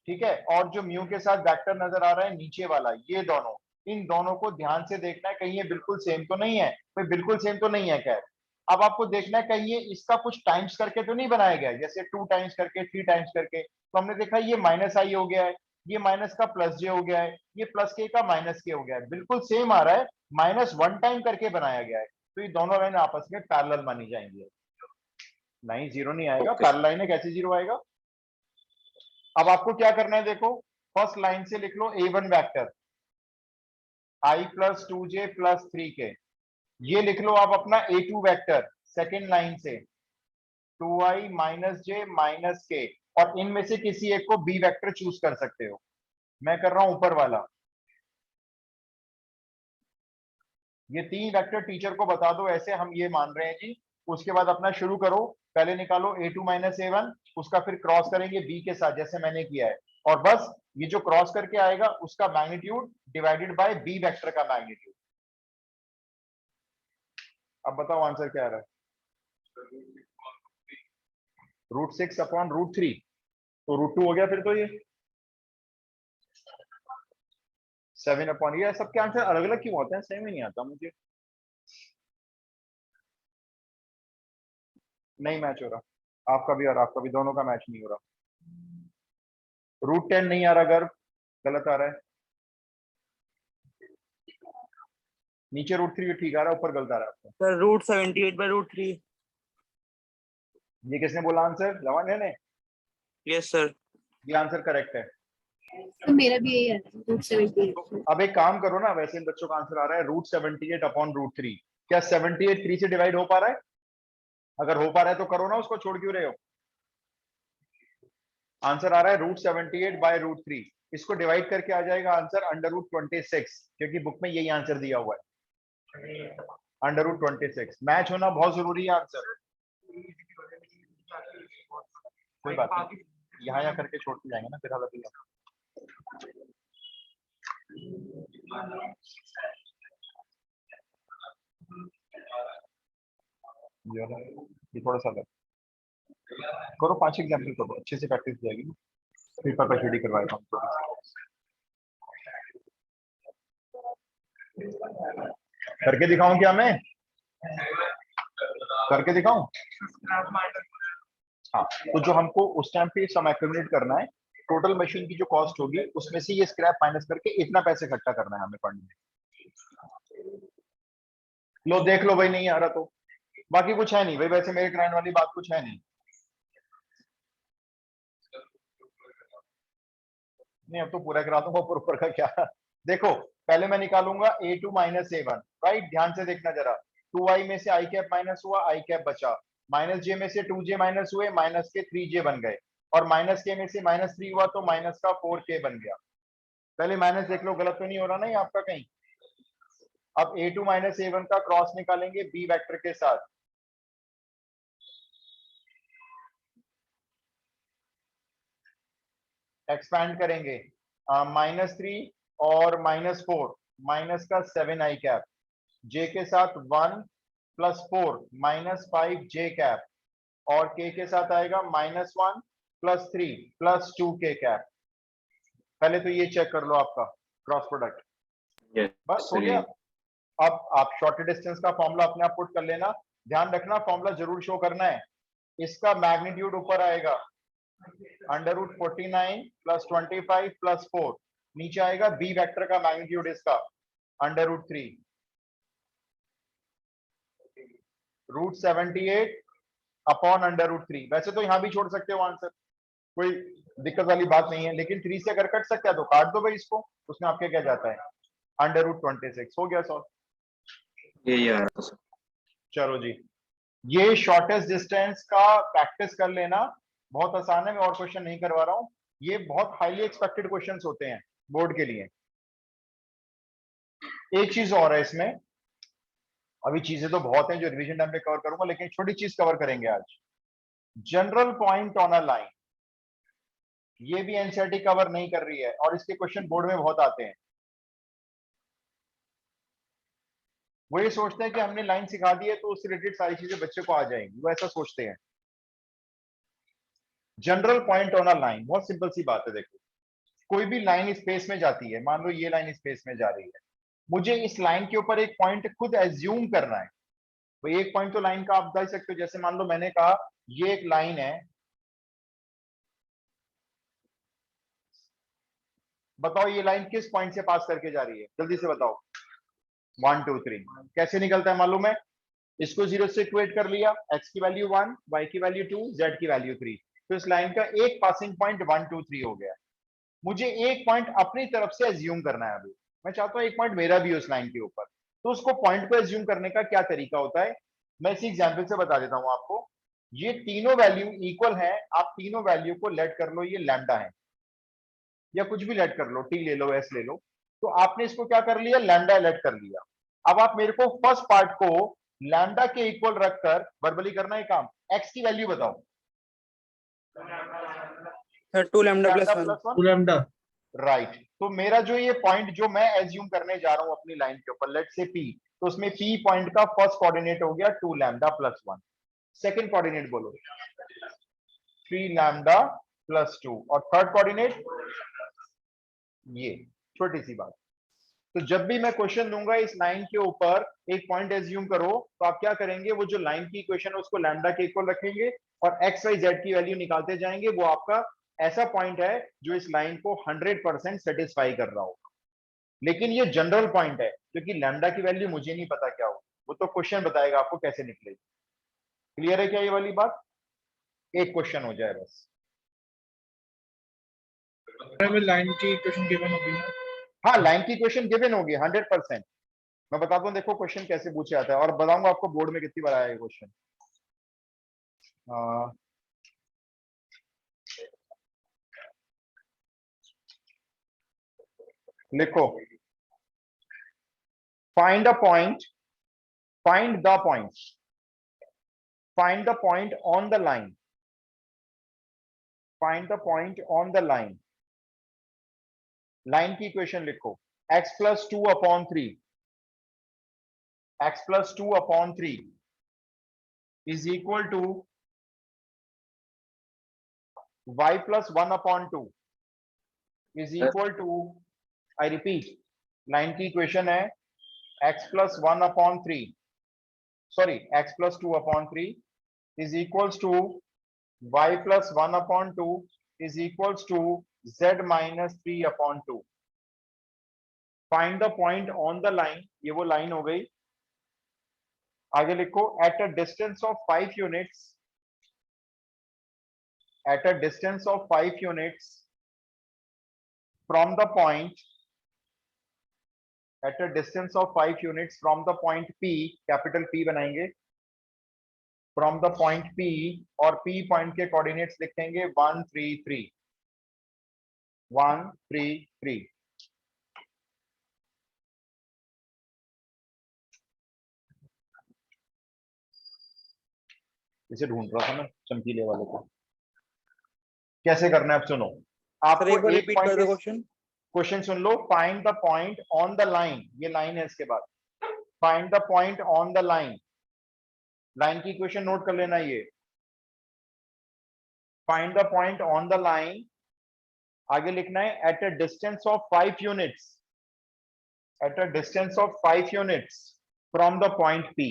ठीक है, और जो म्यू के साथ वेक्टर नजर आ रहा है नीचे वाला, ये दोनों, इन दोनों को ध्यान से देखना है कहीं ये बिल्कुल सेम तो नहीं है। भाई बिल्कुल सेम तो नहीं है खैर, अब आपको देखना है कहीं ये इसका कुछ टाइम्स करके तो नहीं बनाया गया है, जैसे 2 टाइम्स करके 3 टाइम्स करके। तो हमने देखा ये माइनस आई हो गया है, ये माइनस का प्लस जे हो गया है, ये प्लस के का माइनस के हो गया है, बिल्कुल सेम आ रहा है, -1 टाइम करके बनाया गया है। तो ये दोनों लाइन आपस में पैरेलल मानी जाएंगी। नहीं, जीरो नहीं आएगा। पैरेलल लाइन है, कैसे जीरो आएगा? अब आपको क्या करना है, देखो फर्स्ट लाइन से लिख लो a1 vector i plus 2j plus 3k। ये लिख लो आप अपना a2 वेक्टर सेकेंड लाइन से 2i माइनस जे माइनस के, और इनमें से किसी एक को b वेक्टर चूज कर सकते हो। मैं कर रहा हूं ऊपर वाला। ये 3 वेक्टर टीचर को बता दो, ऐसे हम ये मान रहे हैं जी। उसके बाद अपना शुरू करो, पहले निकालो a2 माइनस a1, उसका फिर क्रॉस करेंगे b के साथ जैसे मैंने किया है, और बस ये जो क्रॉस करके आएगा उसका magnitude divided by b vector का मैग्नीट्यूड। अब बताओ आंसर क्या आ रहा है? √6 अपॉन √3, तो √2 हो गया फिर तो ये 7 अपॉन, ये सबके आंसर अलग अलग क्यों होते हैं? सेम ही नहीं आता मुझे, नहीं मैच हो रहा आपका भी और आपका भी, दोनों का मैच नहीं हो रहा। √10 नहीं आ रहा, गर्भ गलत आ रहा है। नीचे √3 ठीक आ रहा है, ऊपर गलत आ रहा है आपका। सर √78/√3। ये किसने बोला आंसर? लवन ने? Yes sir. ये आंसर करेक्ट है। तो मेरा भी यही है, √78। अब एक काम करो ना, वैसे इन बच्चों का आंसर आ रहा है √78 अपॉन √3। क्या 78 3 से डिवाइड हो पा रहा है? अगर हो पा रहा है तो करो ना, उसको छोड़ क्यों रहे हो? आंसर आ रहा है √78/√3। इसको डिवाइड करके आ जाएगा आंसर √26, क्योंकि बुक में यही आंसर दिया हुआ है, √26। मैच होना बहुत जरूरी है आंसर। कोई बात नहीं, यहाँ करके छोड़ के जाएंगे ना फिर हालत नहीं। ये थोड़ा सा करो, 5 एग्जाम्पल करो, अच्छे से प्रैक्टिस हो जाएगी ना, पेपर पर रेडी करवाएगा हमको। करके दिखाऊं क्या मैं? करके दिखाऊं? हाँ, तो जो हमको उस टाइम पे सम एक्यूमुलेट करना है, टोटल मशीन की जो कॉस्ट होगी उसमें से ये स्क्रैप माइनस करके इतना पैसे इकट्ठा करना है हमें फंड में। लो देख लो भाई, नहीं आ रहा तो बाकी कुछ है नहीं भाई, वैसे मेरे कराने वाली बात कुछ है नहीं। नहीं अब तो पूरा करा दूंगा, ऊपर का क्या। देखो पहले मैं निकालूंगा a2 माइनस a1, राइट? ध्यान से देखना जरा, 2i में से i कैप माइनस हुआ, i कैप बचा, माइनस j में से 2j माइनस हुए, माइनस के 3j बन गए, और माइनस के में से -3 हुआ तो माइनस का 4k बन गया। पहले माइनस देख लो, गलत तो नहीं हो रहा ना ये आपका कहीं? अब a2 माइनस a1 का क्रॉस निकालेंगे b वेक्टर के साथ, एक्सपैंड करेंगे, -3 और -4, माइनस का 7i कैप, j के साथ 1 + 4 -5j कैप, और k के साथ आएगा -1 + 3 + 2k कैप। पहले तो ये चेक कर लो आपका क्रॉस प्रोडक्ट, बस हो गया। अब आप शॉर्ट डिस्टेंस का फॉर्मूला अपने आप पुट कर लेना, ध्यान रखना फॉर्मूला जरूर शो करना है। इसका मैग्नीट्यूड ऊपर आएगा √49 + 25 + 4 नीचे आएगा बी वेक्टर का मैग्नीट्यूड इसका √3 √78 अपॉन √3। वैसे तो यहां भी छोड़ सकते हो आंसर, कोई दिक्कत वाली बात नहीं है, लेकिन 3 से अगर कट सकता है तो काट दो भाई इसको, उसमें आपके क्या जाता है √26 हो गया सॉल्व। ये आ रहा था। चलो जी, ये शॉर्टेस्ट डिस्टेंस का प्रैक्टिस कर लेना, बहुत आसान है, मैं और क्वेश्चन नहीं करवा रहा हूं, ये बहुत हाईली एक्सपेक्टेड क्वेश्चंस होते हैं बोर्ड के लिए। एक चीज और है इसमें, अभी चीजें तो बहुत हैं जो रिवीजन टाइम पे कवर करूंगा, लेकिन छोटी चीज कवर करेंगे आज, general point on a line. ये भी एनसीईआरटी कवर नहीं कर रही है और इसके क्वेश्चन बोर्ड में बहुत आते हैं। वो ये सोचते हैं कि हमने लाइन सिखा दी है तो उससे रिलेटेड सारी चीजें बच्चे को आ जाएंगी, वो ऐसा सोचते हैं। General point on a line, बहुत सिंपल सी बात है। देखो, कोई भी लाइन स्पेस में जाती है, मान लो ये लाइन स्पेस में जा रही है, मुझे इस लाइन के ऊपर एक पॉइंट खुद एज्यूम करना है। भाई एक पॉइंट तो लाइन का आप बता सकते हो, जैसे मान लो मैंने कहा ये एक लाइन है, बताओ ये लाइन किस पॉइंट से पास करके जा रही है, जल्दी से बताओ। 1 2 3 कैसे निकलता है मालूम है, इसको 0 से इक्वेट कर लिया, x की वैल्यू 1, y की वैल्यू 2, z की वैल्यू 3, तो इस लाइन का एक पासिंग पॉइंट 1 2 3 हो गया। मुझे एक पॉइंट अपनी तरफ से एज्यूम करना है। अभी मैं चाहता हूं एक पॉइंट मेरा भी उस लाइन के ऊपर, तो उसको पॉइंट को एज्यूम करने का क्या तरीका होता है, मैं इसी एग्जाम्पल से बता देता हूं आपको। ये तीनों वैल्यू इक्वल है, आप तीनों वैल्यू को लेट कर लो, ये लैम्डा है या कुछ भी लेट कर लो, टी ले लो, एस ले लो, तो आपने इसको क्या कर लिया, लैम्डा लेट कर लिया। अब आप मेरे को फर्स्ट पार्ट को लैम्डा के इक्वल रखकर वर्बली करना है काम, एक्स की वैल्यू बताओ। Sir 2 lambda plus 1। Plus 1 lambda right. तो मेरा जो ये पॉइंट जो मैं एज्यूम करने जा रहा हूं अपनी लाइन के ऊपर, लेट से पी, तो उसमें पी पॉइंट का फर्स्ट कोऑर्डिनेट हो गया 2 लैम्डा प्लस 1, सेकंड कोऑर्डिनेट बोलो 3 लैम्डा प्लस 2, और थर्ड कोऑर्डिनेट ये, छोटी सी बात। तो जब भी मैं क्वेश्चन दूंगा इस लाइन के ऊपर एक पॉइंट एज्यूम करो, तो आप क्या करेंगे, वो जो लाइन की इक्वेशन है उसको लैम्डा के इक्वल रखेंगे और एक्स वाई जेड की वैल्यू निकालते जाएंगे। वो आपका ऐसा पॉइंट है जो इस लाइन को 100% सेटिस्फाई कर रहा होगा। लेकिन ये जनरल पॉइंट है, क्योंकि लैम्डा की वैल्यू मुझे नहीं पता क्या हो, वो तो क्वेश्चन बताएगा आपको कैसे निकलेगी। क्लियर है क्या ये वाली बात, एक क्वेश्चन हो जाए बस। लाइन की इक्वेशन गिवन होगी ना। हाँ, लाइन की इक्वेशन गिवन होगी 100%। मैं बताता हूँ, देखो क्वेश्चन कैसे पूछे जाता है, और बताऊंगा आपको बोर्ड में कितनी बार आया है क्वेश्चन। लिखो, find a point, find the point, find the point on the line, find the point on the line. Line की इक्वेशन लिखो, x plus 2 upon 3, x plus 2 upon 3 is equal to y plus 1 upon 2 is equal to, I repeat, line की इक्वेशन है x plus 1 upon 3, sorry x plus 2 upon 3 is equals to y plus 1 upon 2 is equals to z minus 3 upon 2। Find the point on the line, ये वो लाइन हो गई। आगे लिखो, at a distance of 5 units, at a distance of 5 units from the point, at a distance of 5 units from the point P, capital P बनाएंगे, फ्रॉम द पॉइंट P, और P पॉइंट के कोऑर्डिनेट्स लिखेंगे 1 3 3, 1 3 3। इसे ढूंढ रहा था मैं चमकीले वाले को, कैसे करना है अब सुनो। सर आपको एक बार एक रिपीट कर पॉइंट, दो question. Question soon low, find the point on the line, ये लाइन है, इसके बाद find the point on the line, line की इक्वेशन नोट कर लेना, ये find the point on the line. आगे लिखना है eight a distance of 5 units, at a distance of 5 units from the point P,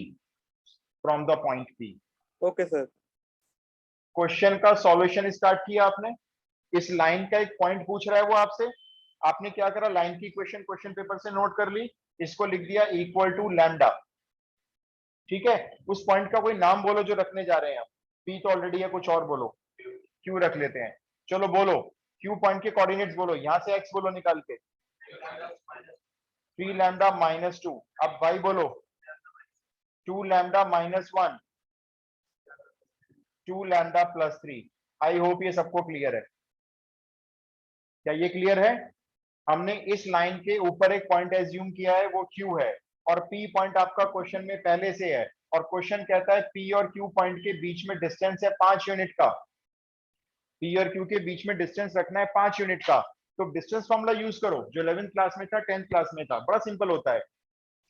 from the point P। Okay sir. Question का सॉल्यूशन स्टार्ट किया आपने, इस लाइन का एक पॉइंट पूछ रहा है वो आपसे, आपने क्या करा, लाइन की इक्वेशन क्वेश्चन पेपर से नोट कर ली, इसको लिख दिया इक्वल टू लैम्डा। ठीक है, उस पॉइंट का कोई नाम बोलो जो रखने जा रहे हैं आप। पी तो ऑलरेडी है, कुछ और बोलो, क्यू रख लेते हैं। चलो बोलो, क्यू पॉइंट के कोऑर्डिनेट्स बोलो, यहां से एक्स बोलो निकाल के, 3 लैम्डा माइनस 2। अब वाई बोलो, 2 lambda minus 1, 2 lambda plus 3। I hope ये सबको क्लियर है। क्या ये क्लियर है? हमने इस लाइन के ऊपर एक पॉइंट एज्यूम किया है, वो क्यू है, और पी पॉइंट आपका क्वेश्चन में पहले से है, और क्वेश्चन कहता है पी और क्यू पॉइंट के बीच में डिस्टेंस है 5 यूनिट का। पी और क्यू के बीच में डिस्टेंस रखना है 5 यूनिट का। तो डिस्टेंस फॉर्मूला यूज करो जो 11th क्लास में था, 10th क्लास में था, बड़ा सिंपल होता है।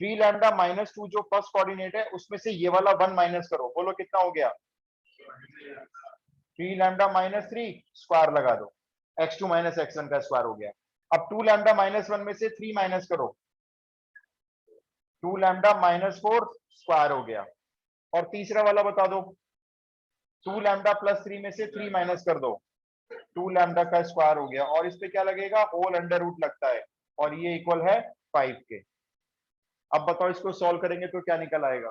3 लैम्डा माइनस 2 जो फर्स्ट कोऑर्डिनेट है, उसमें से ये वाला 1 माइनस करो, बोलो कितना हो गया? 3 लैम्डा माइनस 3, स्क्वायर लगा दो, x2 माइनस x1 का स्क्वायर हो गया। अब 2 लैम्डा माइनस 1 में से 3 माइनस करो, 2 लैम्डा माइनस 4, स्क्वायर हो गया। और तीसरा वाला बता दो, 2 लैम्डा प्लस 3 में से 3 माइनस कर दो, 2 लैम्डा का स्क्वायर हो गया। और इस पे क्या लगेगा? होल अंडर रूट लगता है, और ये इक्वल है 5 के। अब बताओ इसको सॉल्व करेंगे तो क्या निकल आएगा?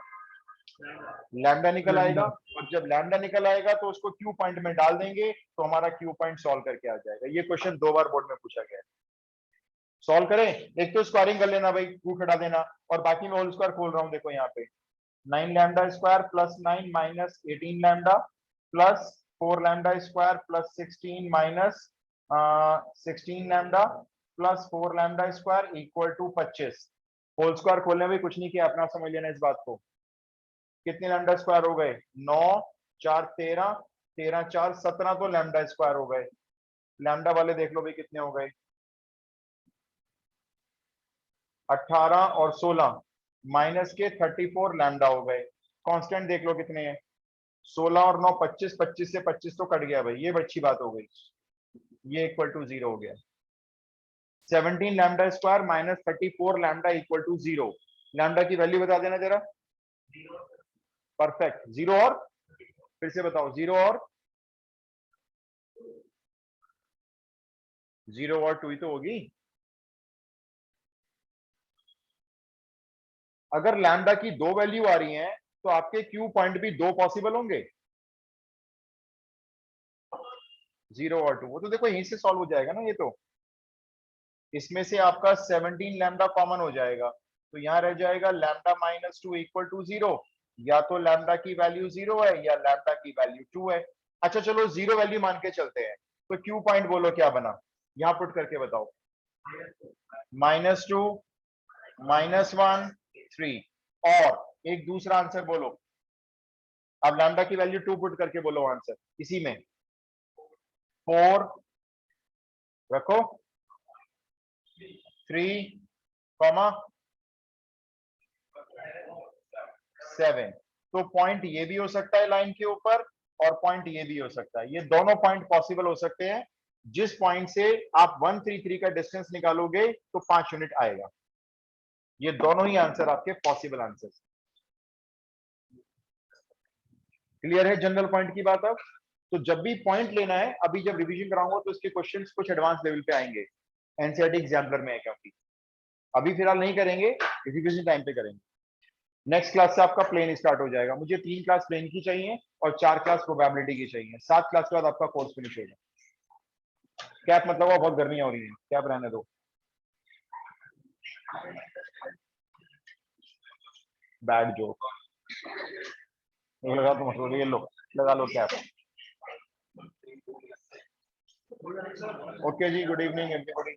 लैम्डा निकल आएगा, और जब लैम्डा निकल आएगा तो उसको क्यू पॉइंट में डाल देंगे, तो हमारा क्यू पॉइंट सॉल्व करके आ जाएगा। ये क्वेश्चन 2 बार बोर्ड में पूछा गया है। सॉल्व करें, एक तो स्क्वायरिंग कर लेना भाई, रूट हटा देना, और बाकी मैं होल स्क्वायर खोल रहा हूं, देखो यहाँ पे 9 lambda square plus 9 minus 18 lambda plus 4 lambda square plus 16 minus 16 lambda plus 4 lambda square equal to 25। Whole square खोलने में कुछ नहीं किया, अपना समझ लेना इस बात को। कितने लैम्डा स्क्वायर हो गए? 9 4 13, 13 4 17, तो लैम्डा स्क्वायर हो गए। लैम्डा वाले देख लो भाई कितने हो गए, 18 और 16 माइनस के 34 लैम्डा हो गए। कांस्टेंट देख लो कितने हैं, 16 और 9 25, 25 से 25 तो कट गया भाई, ये अच्छी बात हो गई, ये इक्वल टू 0 हो गया। 17 lambda square minus 34 lambda equal to 0। Lambda की वैल्यू बता देना जरा। परफेक्ट, 0 और फिर से बताओ, 0 और 0 और 2 ही तो होगी। अगर लैम्डा की 2 वैल्यू आ रही हैं तो आपके क्यू पॉइंट भी 2 पॉसिबल होंगे, 0 और 2। वो तो देखो यहीं से सॉल्व हो जाएगा ना, ये तो इसमें से आपका 17 लैम्डा कॉमन हो जाएगा, तो यहां रह जाएगा लैम्डा माइनस 2 इक्वल टू 0। या तो लैम्डा की वैल्यू 0 है या लैम्डा की वैल्यू 2 है। अच्छा चलो 0 वैल्यू मान के चलते हैं, तो क्यू पॉइंट बोलो क्या बना, यहां पुट करके बताओ। -2 -1 3, और एक दूसरा आंसर बोलो। अब लैम्डा की वैल्यू 2 पुट करके बोलो आंसर, इसी में 4 रखो, 3 7। तो पॉइंट ये भी हो सकता है लाइन के ऊपर, और पॉइंट ये भी हो सकता है। ये दोनों पॉइंट पॉसिबल हो सकते हैं। जिस पॉइंट से आप 133 का डिस्टेंस निकालोगे तो 5 यूनिट आएगा। ये दोनों ही आंसर आपके पॉसिबल आंसर। क्लियर है जनरल पॉइंट की बात? अब तो जब भी पॉइंट लेना है, अभी जब रिवीजन कराऊंगा तो इसके क्वेश्चंस कुछ एडवांस लेवल पे आएंगे, एनसीईआरटी एग्जामिनर में है काफी। अभी फिलहाल नहीं करेंगे, रिवीजन टाइम पे करेंगे। नेक्स्ट क्लास से आपका प्लेन स्टार्ट हो जाएगा। मुझे 3 क्लास प्लेन की चाहिए और 4 क्लास प्रोबेबिलिटी की चाहिए। 7 क्लास के बाद आपका कोर्स फिनिश होगा। कैप मतलब वो बहुत गर्मियां हो रही हैं, कैप रहने दो। बैड जोक लगा तो मतलब, ये लो लगा लो कैप। ओके जी, गुड इवनिंग एवरीबॉडी।